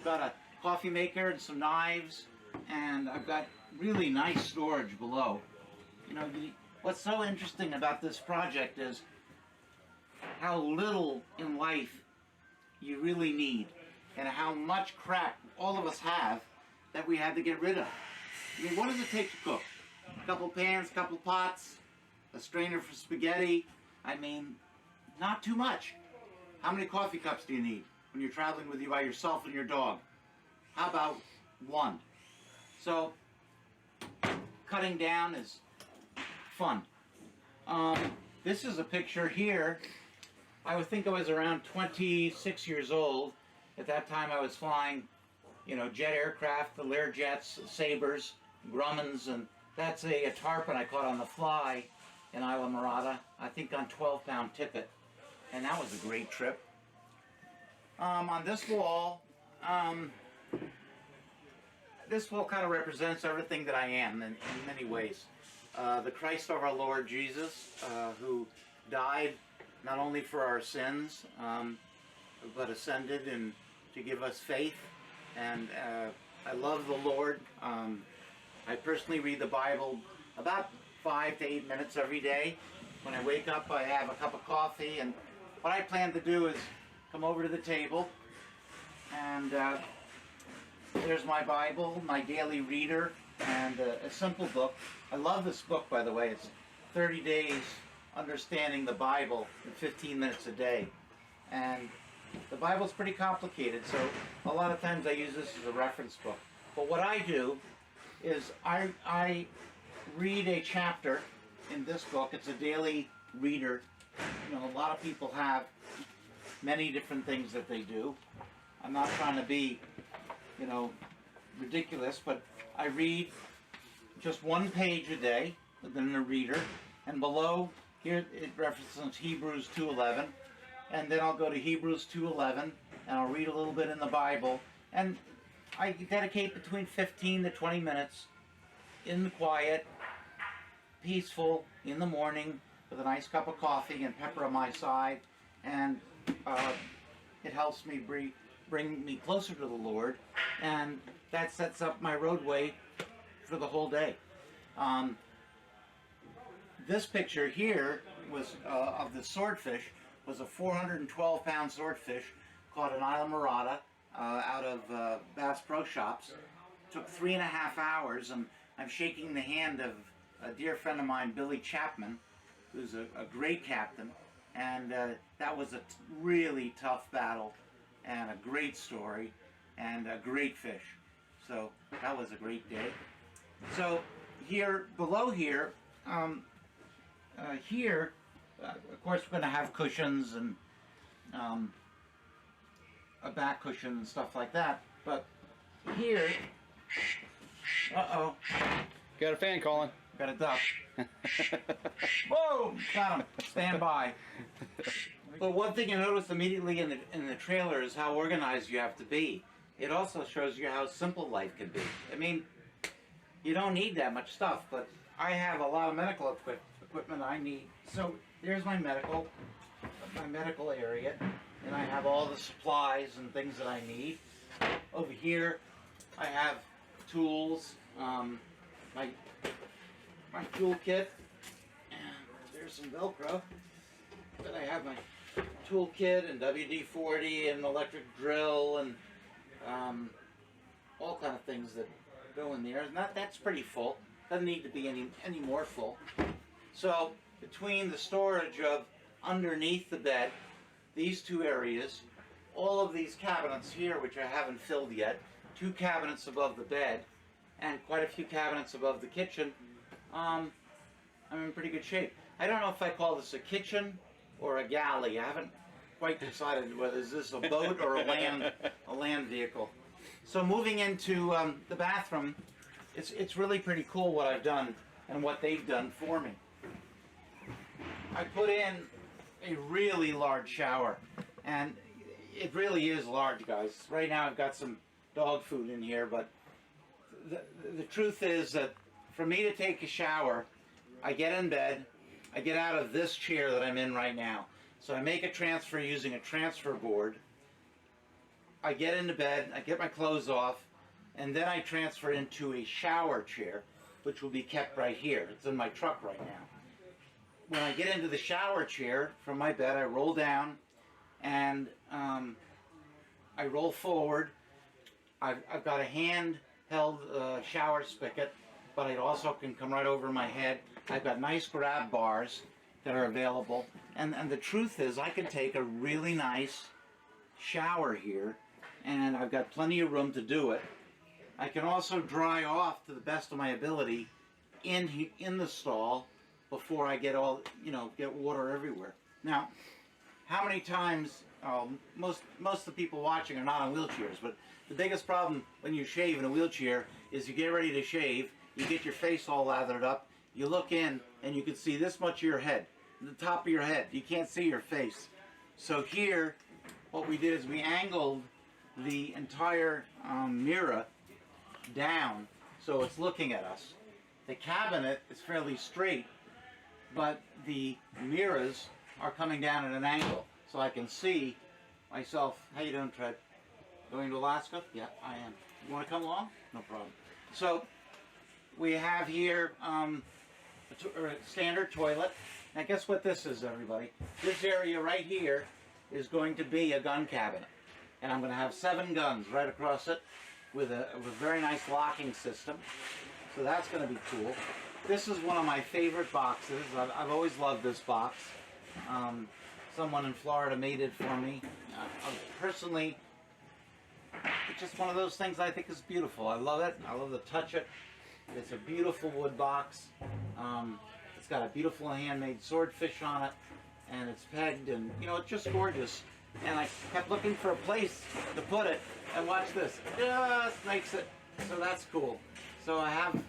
Got a coffee maker and some knives, and I've got really nice storage below. You know, what's so interesting about this project is how little in life you really need. and how much crap all of us have that we had to get rid of. I mean, what does it take to cook? A couple pans, a couple pots, a strainer for spaghetti. I mean, not too much. How many coffee cups do you need when you're traveling with you by yourself and your dog? How about one? So, cutting down is fun. This is a picture here. I would think I was around 26 years old. At that time I was flying, you know, jet aircraft, the Learjets, Sabres, Grummins, and that's a tarpon I caught on the fly in Isla Morada, I think on 12-pound tippet. And that was a great trip. On this wall kind of represents everything that I am in many ways. The Christ of our Lord Jesus, who died not only for our sins, but ascended and to give us faith. And I love the Lord. I personally read the Bible about 5 to 8 minutes every day. When I wake up, I have a cup of coffee, and what I plan to do is come over to the table, and there's my Bible, my daily reader, and a simple book. I love this book, by the way. It's 30 Days Understanding the Bible in 15 minutes a day. And the Bible's pretty complicated, so a lot of times I use this as a reference book. But what I do is I read a chapter in this book. It's a daily reader. You know, a lot of people have many different things that they do. I'm not trying to be, you know, ridiculous, but I read just one page a day within the reader, and below here it references Hebrews 2:11, and then I'll go to Hebrews 2:11 and I'll read a little bit in the Bible, and I dedicate between 15 to 20 minutes in the quiet, peaceful, in the morning with a nice cup of coffee and pepper on my side, and it helps me bring me closer to the Lord, and that sets up my roadway for the whole day. This picture here was of the swordfish, was a 412-pound swordfish caught in Isla Morada out of Bass Pro Shops. Took 3.5 hours, and I'm shaking the hand of a dear friend of mine, Billy Chapman, who's a great captain, and that was a really tough battle and a great story and a great fish. So that was a great day. So here, below here, of course we're going to have cushions and a back cushion and stuff like that, but here, uh-oh. Got a fan calling. Got a duck. Whoa! Got him. Stand by. But one thing you notice immediately in the trailer is how organized you have to be. It also shows you how simple life can be. I mean, you don't need that much stuff, but I have a lot of medical equipment I need. So there's my medical area, and I have all the supplies and things that I need. Over here, I have tools, my tool kit. There's some Velcro. But I have my tool kit and WD-40 and electric drill and all kind of things that go in there. And that's pretty full. Doesn't need to be any more full. So between the storage of underneath the bed, these two areas, all of these cabinets here, which I haven't filled yet, 2 cabinets above the bed, and quite a few cabinets above the kitchen, I'm in pretty good shape. I don't know if I call this a kitchen or a galley. I haven't quite decided whether is this a boat or a land vehicle. So moving into the bathroom, it's really pretty cool what I've done and what they've done for me. I put in a really large shower, and it really is large, guys. Right now I've got some dog food in here, but the truth is that for me to take a shower, I get in bed, I get out of this chair that I'm in right now. So I make a transfer using a transfer board. I get into bed, I get my clothes off, and then I transfer into a shower chair, which will be kept right here. It's in my truck right now. When I get into the shower chair from my bed, I roll down, and I roll forward. I've got a handheld shower spigot, but it also can come right over my head. I've got nice grab bars that are available. And the truth is, I can take a really nice shower here, and I've got plenty of room to do it. I can also dry off to the best of my ability in the stall before I get get water everywhere. Now, how many times, most of the people watching are not on wheelchairs, but the biggest problem when you shave in a wheelchair is you get ready to shave, you get your face all lathered up, you look in, and you can see this much of your head, the top of your head. You can't see your face. So here, what we did is we angled the entire mirror down so it's looking at us. The cabinet is fairly straight, but the mirrors are coming down at an angle, so I can see myself. How you doing, Tred? Going to Alaska? Yeah, I am. You want to come along? No problem. So we have here a standard toilet. Now guess what this is, everybody? This area right here is going to be a gun cabinet. And I'm going to have 7 guns right across it with a very nice locking system. So that's going to be cool. This is one of my favorite boxes. I've always loved this box. Someone in Florida made it for me. Personally, it's just one of those things I think is beautiful. I love it. I love to touch it. It's a beautiful wood box. It's got a beautiful handmade swordfish on it, and it's pegged, and it's just gorgeous. And I kept looking for a place to put it, and watch this. Just makes it. So that's cool. So I have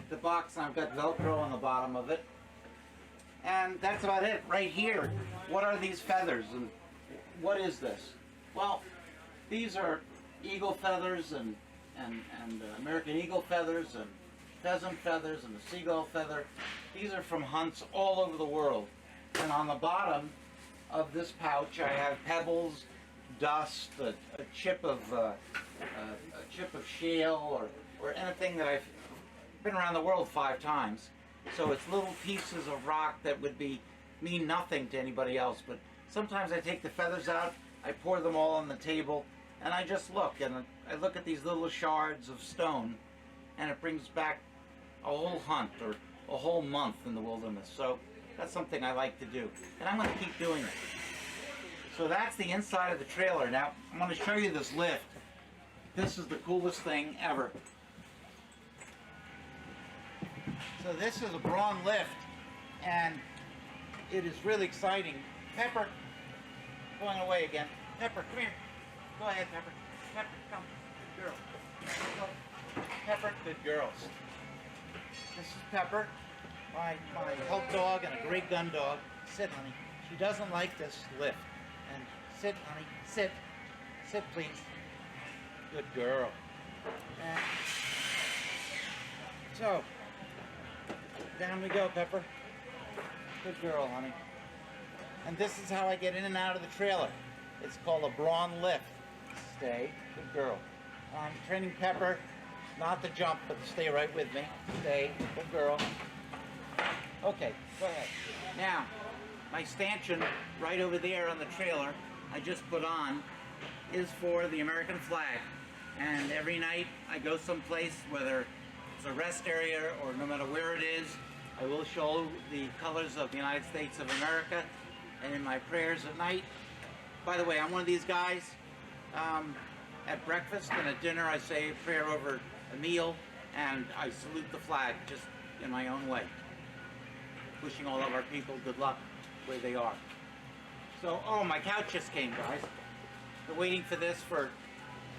the box, and I've got Velcro on the bottom of it. And that's about it right here. What are these feathers, and what is this? Well, these are eagle feathers and American eagle feathers and pheasant feathers and a seagull feather. These are from hunts all over the world. And on the bottom of this pouch, I have pebbles, dust, a chip of shale, or anything that I've been around the world 5 times. So it's little pieces of rock that would mean nothing to anybody else. But sometimes I take the feathers out, I pour them all on the table, and I just look, and I look at these little shards of stone, and it brings back a whole hunt or a whole month in the wilderness. So that's something I like to do, and I'm going to keep doing it. So that's the inside of the trailer. Now I'm going to show you this lift. This is the coolest thing ever. So this is a brawn lift, and it is really exciting. Pepper, going away again. Pepper, come here. Go ahead, Pepper. Pepper, come. Good girl. Go. Pepper, good girls. This is Pepper, my help dog and a great gun dog. Sit, honey. She doesn't like this lift. And sit, honey. Sit. Sit, please. Good girl. And so, down we go, Pepper. Good girl, honey. And this is how I get in and out of the trailer. It's called a brawn lift. Stay. Good girl. I'm training Pepper not to jump, but to stay right with me. Stay. Good girl. Okay, go ahead. Now, my stanchion right over there on the trailer I just put on is for the American flag. And every night I go someplace, whether it's a rest area or no matter where it is, I will show the colors of the United States of America. And in my prayers at night, by the way, I'm one of these guys, at breakfast and at dinner I say a prayer over a meal, and I salute the flag just in my own way, wishing all of our people good luck where they are. So, oh, my couch just came, guys. Been waiting for this for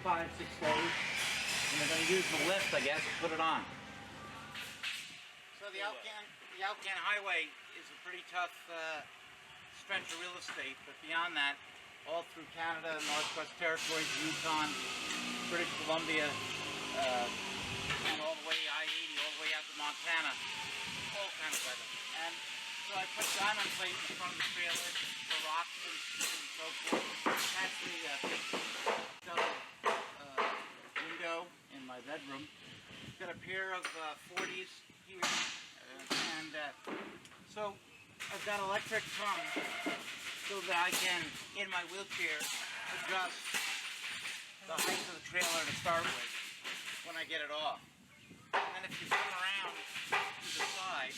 5-6 days, and they're going to use the lift, I guess, to put it on. So the Alcan Highway is a pretty tough stretch of real estate, but beyond that, all through Canada, Northwest Territories, Yukon, British Columbia, and all the way I-80, all the way out to Montana, all kinds of weather. And so I put diamond plate in front of the trailer for rocks and so forth. That's the big double window in my bedroom. Got a pair of 40s here, so I've got electric tongue so that I can, in my wheelchair, adjust the height of the trailer to start with when I get it off. And then if you come around to the side,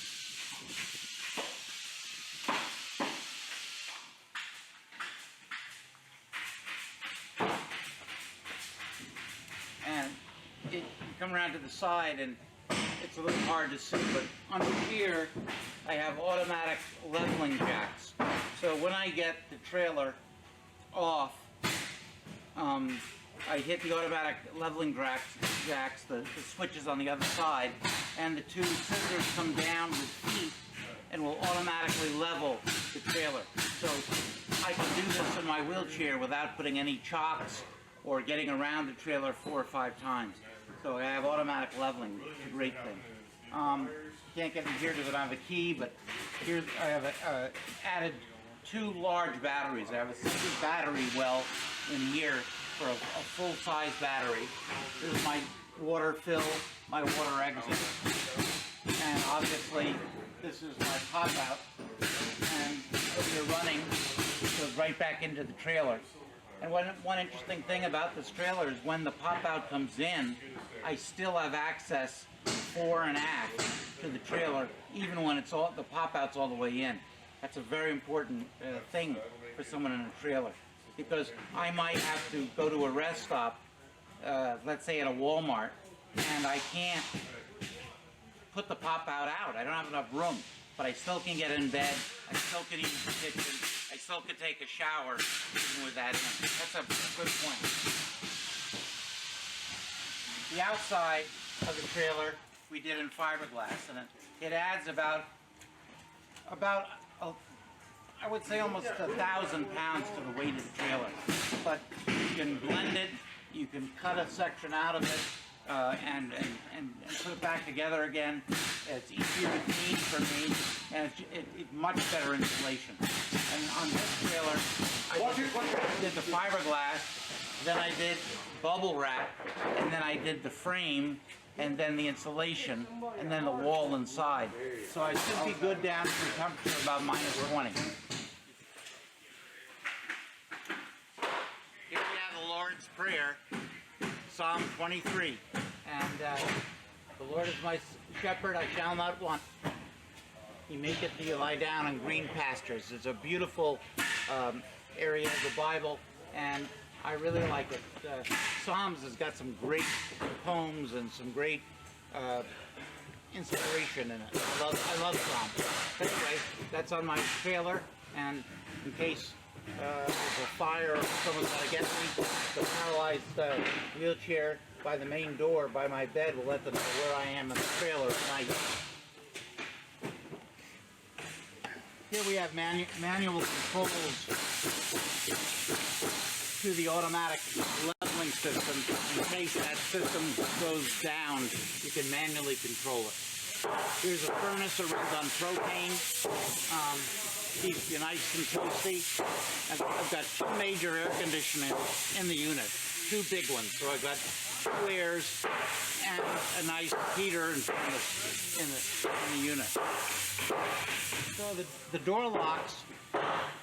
and you come around to the side, and it's a little hard to see, but under here I have automatic leveling jacks. So when I get the trailer off, I hit the automatic leveling jacks, the switches on the other side, and the two scissors come down with feet and will automatically level the trailer. So I can do this in my wheelchair without putting any chocks or getting around the trailer 4 or 5 times. So I have automatic leveling. It's a great thing. Can't get in here because I don't have a key, but here I have added 2 large batteries. I have a single battery well in here for a full-size battery. This is my water fill, my water exit, and obviously this is my pop-out. And if you're running, it goes right back into the trailer. And one interesting thing about this trailer is when the pop-out comes in, I still have access fore and aft to the trailer, even when it's the pop-out's all the way in. That's a very important thing for someone in a trailer, because I might have to go to a rest stop, let's say at a Walmart, and I can't put the pop-out out. I don't have enough room, but I still can get in bed, I still can eat in the kitchen, I still could take a shower even with that in. That's a good point. The outside of the trailer we did in fiberglass, and it adds about I would say almost 1,000 pounds to the weight of the trailer. But you can blend it, you can cut a section out of it, and put it back together again. It's easier to clean for me, and it's much better insulation. And on this trailer, I did the fiberglass, then I did bubble wrap, and then I did the frame, and then the insulation, and then the wall inside. So I should be good down to the temperature of about -20. Here we have the Lord's Prayer, Psalm 23. And the Lord is my shepherd, I shall not want. He maketh me lie down in green pastures. It's a beautiful area of the Bible, and I really like it. Psalms has got some great poems and some great inspiration in it. I love Psalms. Anyway, that's on my trailer, and in case there's a fire or someone's going to get me, the paralyzed wheelchair by the main door by my bed will let them know where I am in the trailer at night. Here we have manual controls to the automatic leveling system. In case that system goes down, you can manually control it. Here's a furnace that runs on propane. Keeps you nice and toasty. I've got 2 major air conditioners in the unit, 2 big ones. So I've got 2 airs and a nice heater in the unit. So the door locks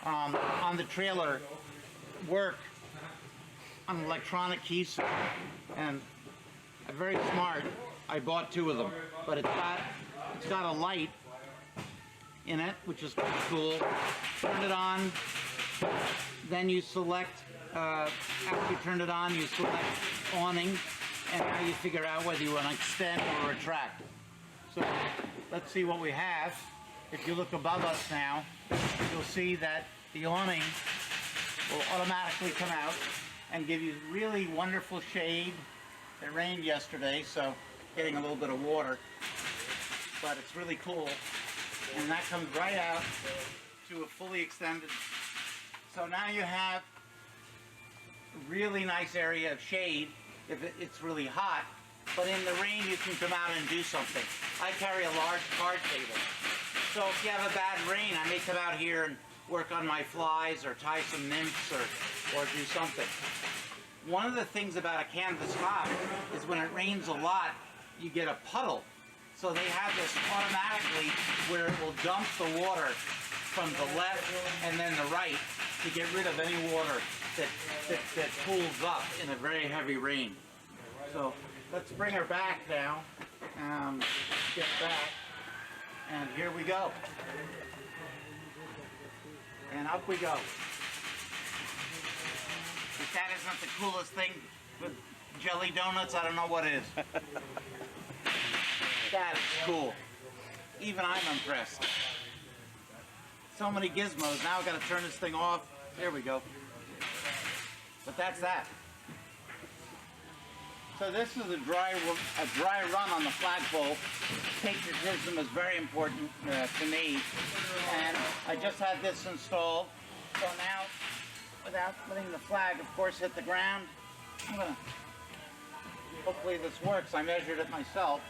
on the trailer work on an electronic key system, and I'm very smart. I bought 2 of them, but it's got a light in it, which is pretty cool. Turn it on, then you select. After you turn it on, you select awning, and now you figure out whether you want to extend or retract. So let's see what we have. If you look above us now, you'll see that the awning will automatically come out and give you really wonderful shade. It rained yesterday, so getting a little bit of water, but it's really cool. And that comes right out to a fully extended. So now you have a really nice area of shade if it's really hot, but in the rain you can come out and do something. I carry a large card table, so if you have a bad rain, I may come out here and work on my flies or tie some nymphs or do something. One of the things about a canvas top is when it rains a lot, you get a puddle. So they have this automatically where it will dump the water from the left and then the right to get rid of any water that pulls up in a very heavy rain. So let's bring her back now. Get back. And here we go. And up we go. If that isn't the coolest thing with jelly donuts, I don't know what is. That is cool. Even I'm impressed. So many gizmos. Now I've got to turn this thing off. There we go. But that's that. So this is a dry run on the flagpole. Patriotism is very important to me. And I just had this installed. So now, without letting the flag, of course, hit the ground, I'm gonna, hopefully this works. I measured it myself.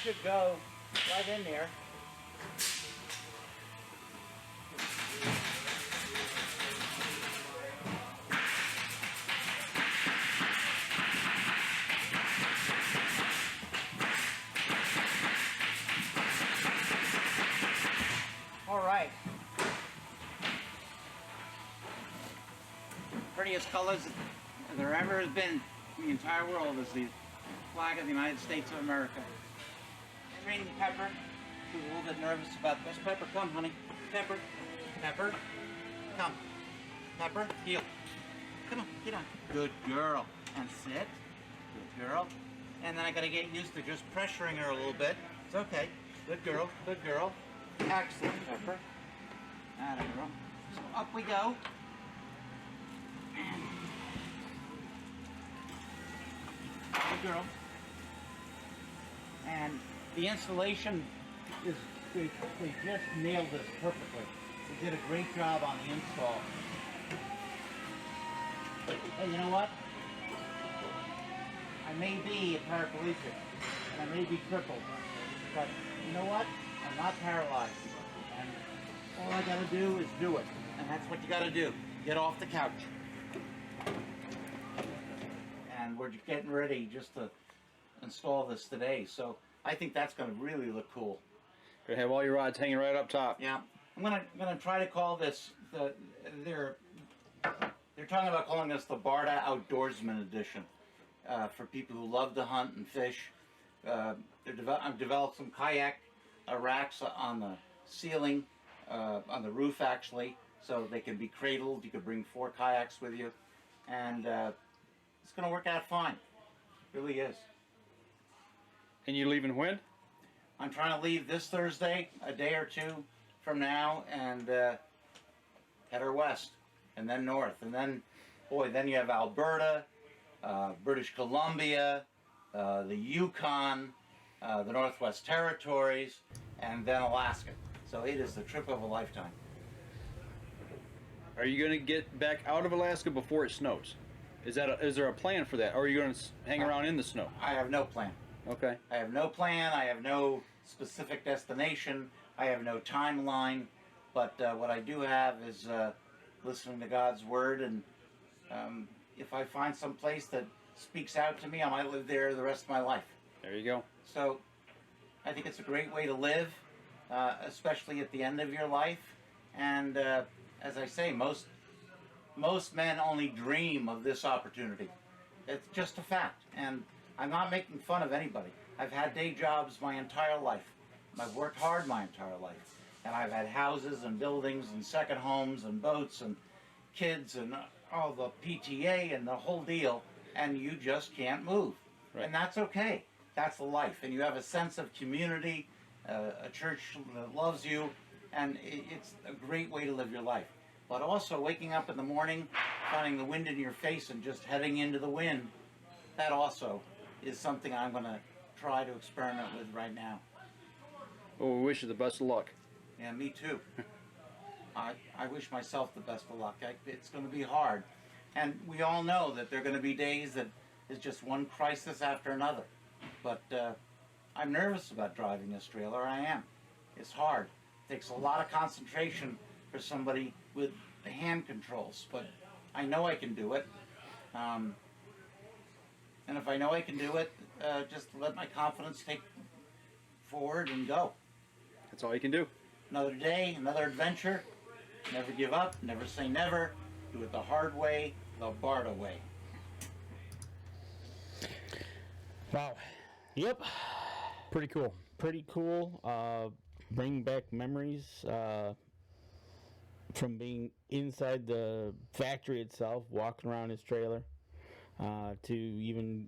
Should go right in there. All right. Prettiest colors there ever has been in the entire world is the flag of the United States of America. Ring Pepper, who's a little bit nervous about this. Pepper, come, honey. Pepper, Pepper, come. Pepper, heel. Come on, get on. Good girl. And sit. Good girl. And then I gotta get used to just pressuring her a little bit. It's okay. Good girl, good girl. Excellent, Pepper. Atta girl. So up we go. Good girl. And the installation is, they just nailed this perfectly. They did a great job on the install. Hey, you know what? I may be a paraplegic, and I may be crippled, but you know what? I'm not paralyzed. And all I gotta do is do it. And that's what you gotta do. Get off the couch. And we're getting ready just to install this today. So I think that's going to really look cool. You have all your rods hanging right up top. Yeah, I'm gonna try to call this they're talking about calling this the Barta Outdoorsman Edition for people who love to hunt and fish. I've developed some kayak racks on the ceiling, on the roof actually, so they can be cradled. You could bring 4 kayaks with you, and it's going to work out fine. It really is. And you leaving when? I'm trying to leave this Thursday, a day or two from now, and head her west, and then north, and then, boy, then you have Alberta, British Columbia, the Yukon, the Northwest Territories, and then Alaska. So it is the trip of a lifetime. Are you going to get back out of Alaska before it snows? Is there a plan for that, or are you going to hang around in the snow? I have no plan. Okay. I have no plan. I have no specific destination. I have no timeline. But what I do have is listening to God's Word, and if I find some place that speaks out to me, I might live there the rest of my life. There you go. So I think it's a great way to live, especially at the end of your life. And as I say, most men only dream of this opportunity. It's just a fact. And I'm not making fun of anybody. I've had day jobs my entire life. I've worked hard my entire life. And I've had houses and buildings and second homes and boats and kids and all the PTA and the whole deal. And you just can't move. Right. And that's okay. That's the life. And you have a sense of community, a church that loves you. And it's a great way to live your life. But also waking up in the morning, finding the wind in your face and just heading into the wind, that also is something I'm going to try to experiment with right now. Well, we wish you the best of luck. Yeah, me too. I wish myself the best of luck. It's going to be hard. And we all know that there are going to be days that is just one crisis after another. But I'm nervous about driving this trailer. I am. It's hard. It takes a lot of concentration for somebody with the hand controls. But I know I can do it. And if I know I can do it, just let my confidence take forward and go. That's all you can do. Another day, another adventure. Never give up, never say never. Do it the hard way, the Barta way. Wow. Yep. Pretty cool. Pretty cool. Bring back memories from being inside the factory itself, walking around his trailer, to even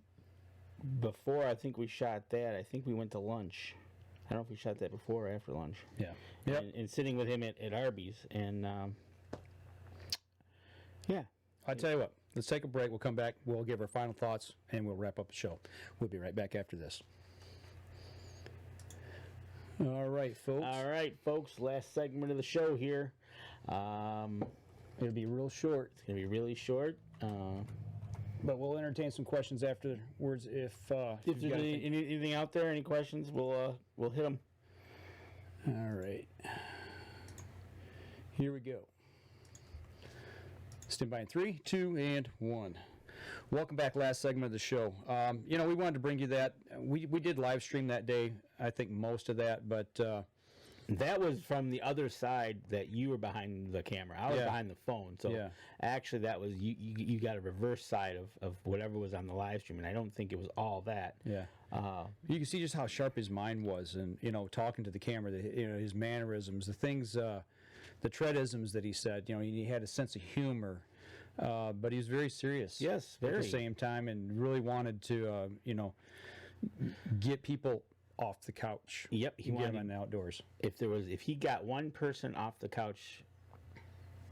before I think we shot that, I think we went to lunch. I don't know if we shot that before or after lunch. Yeah. Yep. And sitting with him at Arby's. And, yeah. I'll tell you what. Let's take a break. We'll come back. We'll give our final thoughts, and we'll wrap up the show. We'll be right back after this. All right, folks. Last segment of the show here. It'll be real short, It's going to be really short. but we'll entertain some questions afterwards if If there's anything out there, any questions, we'll hit them. All right. Here we go. Stand by in 3, 2, and 1. Welcome back. Last segment of the show. We wanted to bring you that. We did live stream that day. I think most of that, but That was from the other side that you were behind the camera. I was Yeah. behind the phone. So Yeah. actually that was you got a reverse side of whatever was on the live stream, and I don't think it was all that. yeah. You can see just how sharp his mind was, and talking to the camera, his mannerisms, the things, the Tredisms that he said. He had a sense of humor, but he was very serious. Yes, At very. the same time, and really wanted to, get people off the couch. Yep, he Get them wanted in the outdoors. if he got one person off the couch,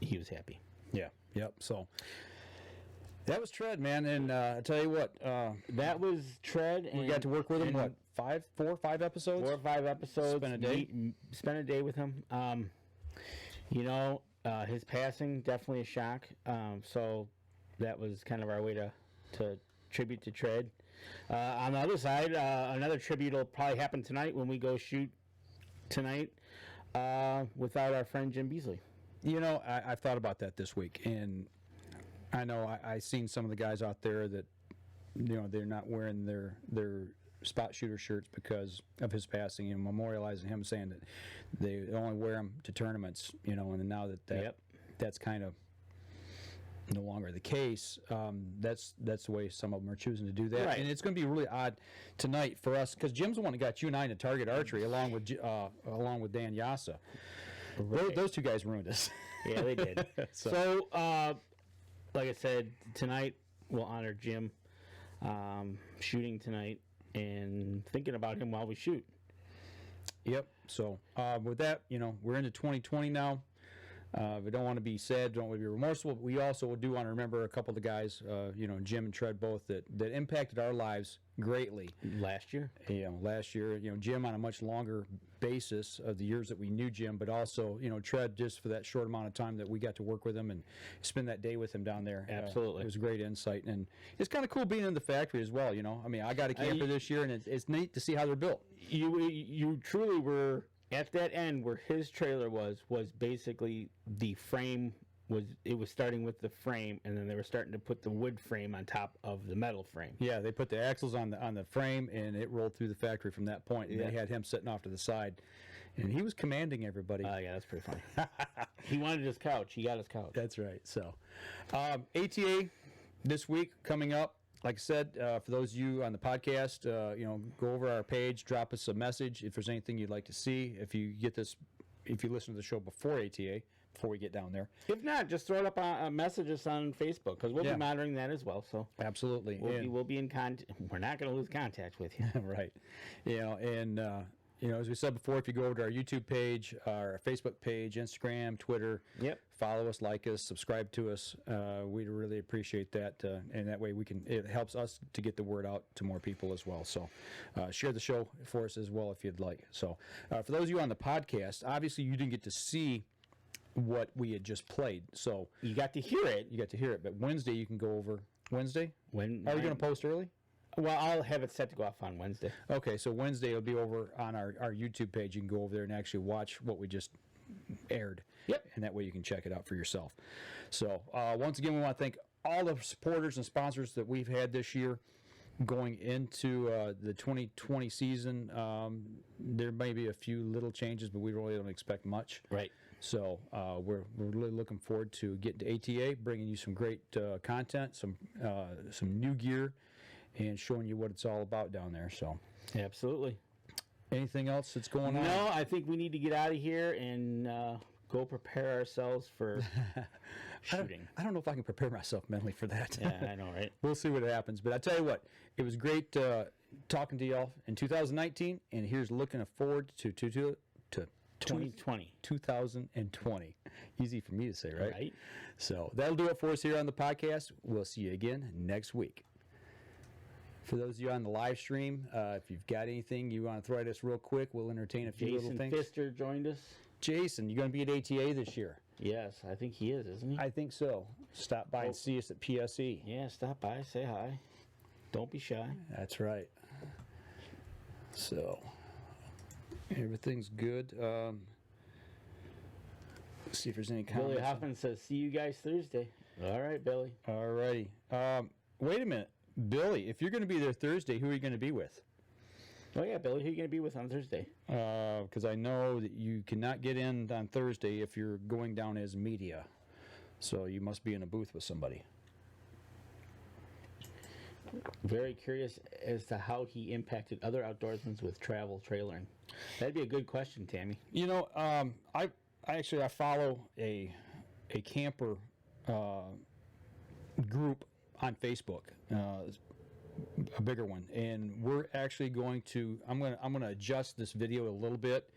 he was happy. Yeah. Yep. So that was Tred, man, and I tell you what, That was Tred, and we got to work with him. and What, 4 or 5 episodes? 4 or 5 episodes. Spent a day? Spent a day with him. His passing definitely a shock. So that was kind of our way to tribute to Tred. On the other side, another tribute will probably happen tonight when we go shoot tonight without our friend Jim Beasley. I've thought about that this week, and I know I seen some of the guys out there that, they're not wearing their spot shooter shirts because of his passing, and memorializing him, saying that they only wear them to tournaments, and now Yep. that's kind of no longer the case. That's the way some of them are choosing to do that, Right. and it's going to be really odd tonight for us because Jim's the one that got you and I into target archery along with Dan Yasa. Right. Those two guys ruined us. Yeah, they did. So, like I said, tonight we'll honor Jim shooting tonight and thinking about him while we shoot. Yep. So with that, we're into 2020 now. We don't want to be sad, don't want to be remorseful, but we also do want to remember a couple of the guys, Jim and Tred both, that impacted our lives greatly. Last year? Last year, Jim on a much longer basis of the years that we knew Jim, but also, Tred just for that short amount of time that we got to work with him and spend that day with him down there. Absolutely. It was great insight, and it's kind of cool being in the factory as well, I mean, I got a camper this year, and it's neat to see how they're built. You truly were at that end where his trailer was basically the frame was starting with the frame, and then they were starting to put the wood frame on top of the metal frame. Yeah, they put the axles on the frame, and it rolled through the factory from that point. And Yeah. they had him sitting off to the side, and he was commanding everybody. Yeah, that's pretty funny. He wanted his couch. He got his couch. That's right. So, ATA this week coming up. Like I said, for those of you on the podcast, go over our page, drop us a message if there's anything you'd like to see. If you listen to the show before ATA, before we get down there. If not, just throw it up on messages on Facebook, because we'll Yeah. be monitoring that as well. So Absolutely. we'll be in contact. We're not going to lose contact with you. Right. As we said before, if you go over to our YouTube page, our Facebook page, Instagram, Twitter, Yep. follow us, like us, subscribe to us. We'd really appreciate that, and that way it helps us to get the word out to more people as well. So share the show for us as well if you'd like. So for those of you on the podcast, obviously you didn't get to see what we had just played. So You got to hear it. you got to hear it, but Wednesday you can go over. Wednesday? When Are you going to post early? Well, I'll have it set to go off on Wednesday. Okay, so Wednesday it'll be over on our YouTube page. You can go over there and actually watch what we just aired. Yep. And that way you can check it out for yourself. So once again, we want to thank all the supporters and sponsors that we've had this year. going into the 2020 season, there may be a few little changes, but we really don't expect much. Right. So we're really looking forward to getting to ATA, bringing you some great content, some new gear, and showing you what it's all about down there. So, Absolutely. anything else that's going on? No, I think we need to get out of here and go prepare ourselves for shooting. I don't know if I can prepare myself mentally for that. Yeah, I know, right? We'll see what happens. But I tell you what, it was great talking to y'all in 2019, and here's looking forward to 2020. 2020. Easy for me to say, right? Right. So that'll do it for us here on the podcast. We'll see you again next week. For those of you on the live stream, if you've got anything you want to throw at us real quick, we'll entertain a few little Jason things. Pfister joined us. Jason, you going to be at ATA this year? Yes, I think he is, isn't he? I think so. Stop by and see us at PSE. Yeah, stop by, say hi. Don't be shy. That's right. So, everything's good. Let's see if there's any comments. Billy Hoffman says, see you guys Thursday. All right, Billy. All righty. Wait a minute. Billy, if you're going to be there Thursday, who are you going to be with? Oh, yeah, Billy, who are you going to be with on Thursday? Because I know that you cannot get in on Thursday if you're going down as media. So you must be in a booth with somebody. Very curious as to how he impacted other outdoorsmen with travel trailering. That'd be a good question, Tammy. You know, I follow a camper group on Facebook, a bigger one, and we're actually going to. I'm gonna adjust this video a little bit,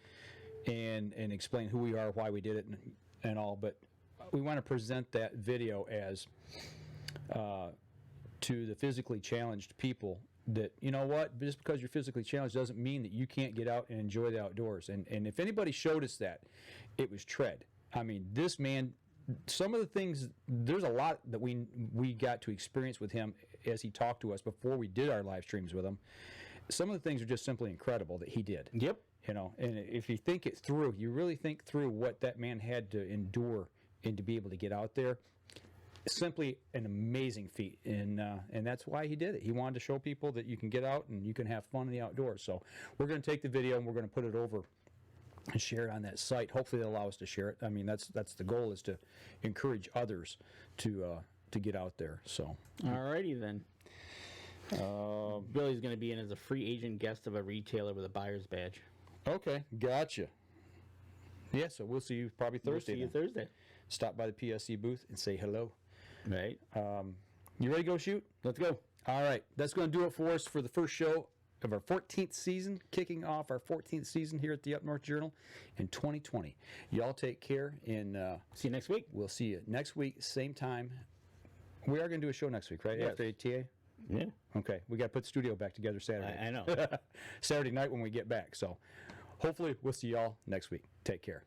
and explain who we are, why we did it, and all. But we want to present that video as to the physically challenged people that, you know what, just because you're physically challenged doesn't mean that you can't get out and enjoy the outdoors. And if anybody showed us that, it was Tred. I mean, this man, some of the things, there's a lot that we got to experience with him as he talked to us before we did our live streams with him. Some of the things are just simply incredible that he did. Yep. You know, and if you think it through, you really think through what that man had to endure and to be able to get out there. Simply an amazing feat, and that's why he did it. He wanted to show people that you can get out and you can have fun in the outdoors. So we're going to take the video and we're going to put it over and share it on that site. Hopefully they'll allow us to share it. I mean, that's the goal, is to encourage others to get out there. So Alrighty then. Billy's going to be in as a free agent guest of a retailer with a buyer's badge. okay, gotcha. Yeah, so we'll see you probably Thursday. We'll see you then. Thursday. Stop by the PSC booth and say hello. Right. You ready to go shoot? Let's go. All right, that's going to do it for us for the first show of our 14th season, kicking off our 14th season here at the Up North Journal in 2020. Y'all take care, and See you next week. we'll see you next week, same time. We are going to do a show next week, right? Yes. After ATA? Yeah. Okay, we got to put the studio back together Saturday. I know. Saturday night when we get back. So hopefully we'll see y'all next week. Take care.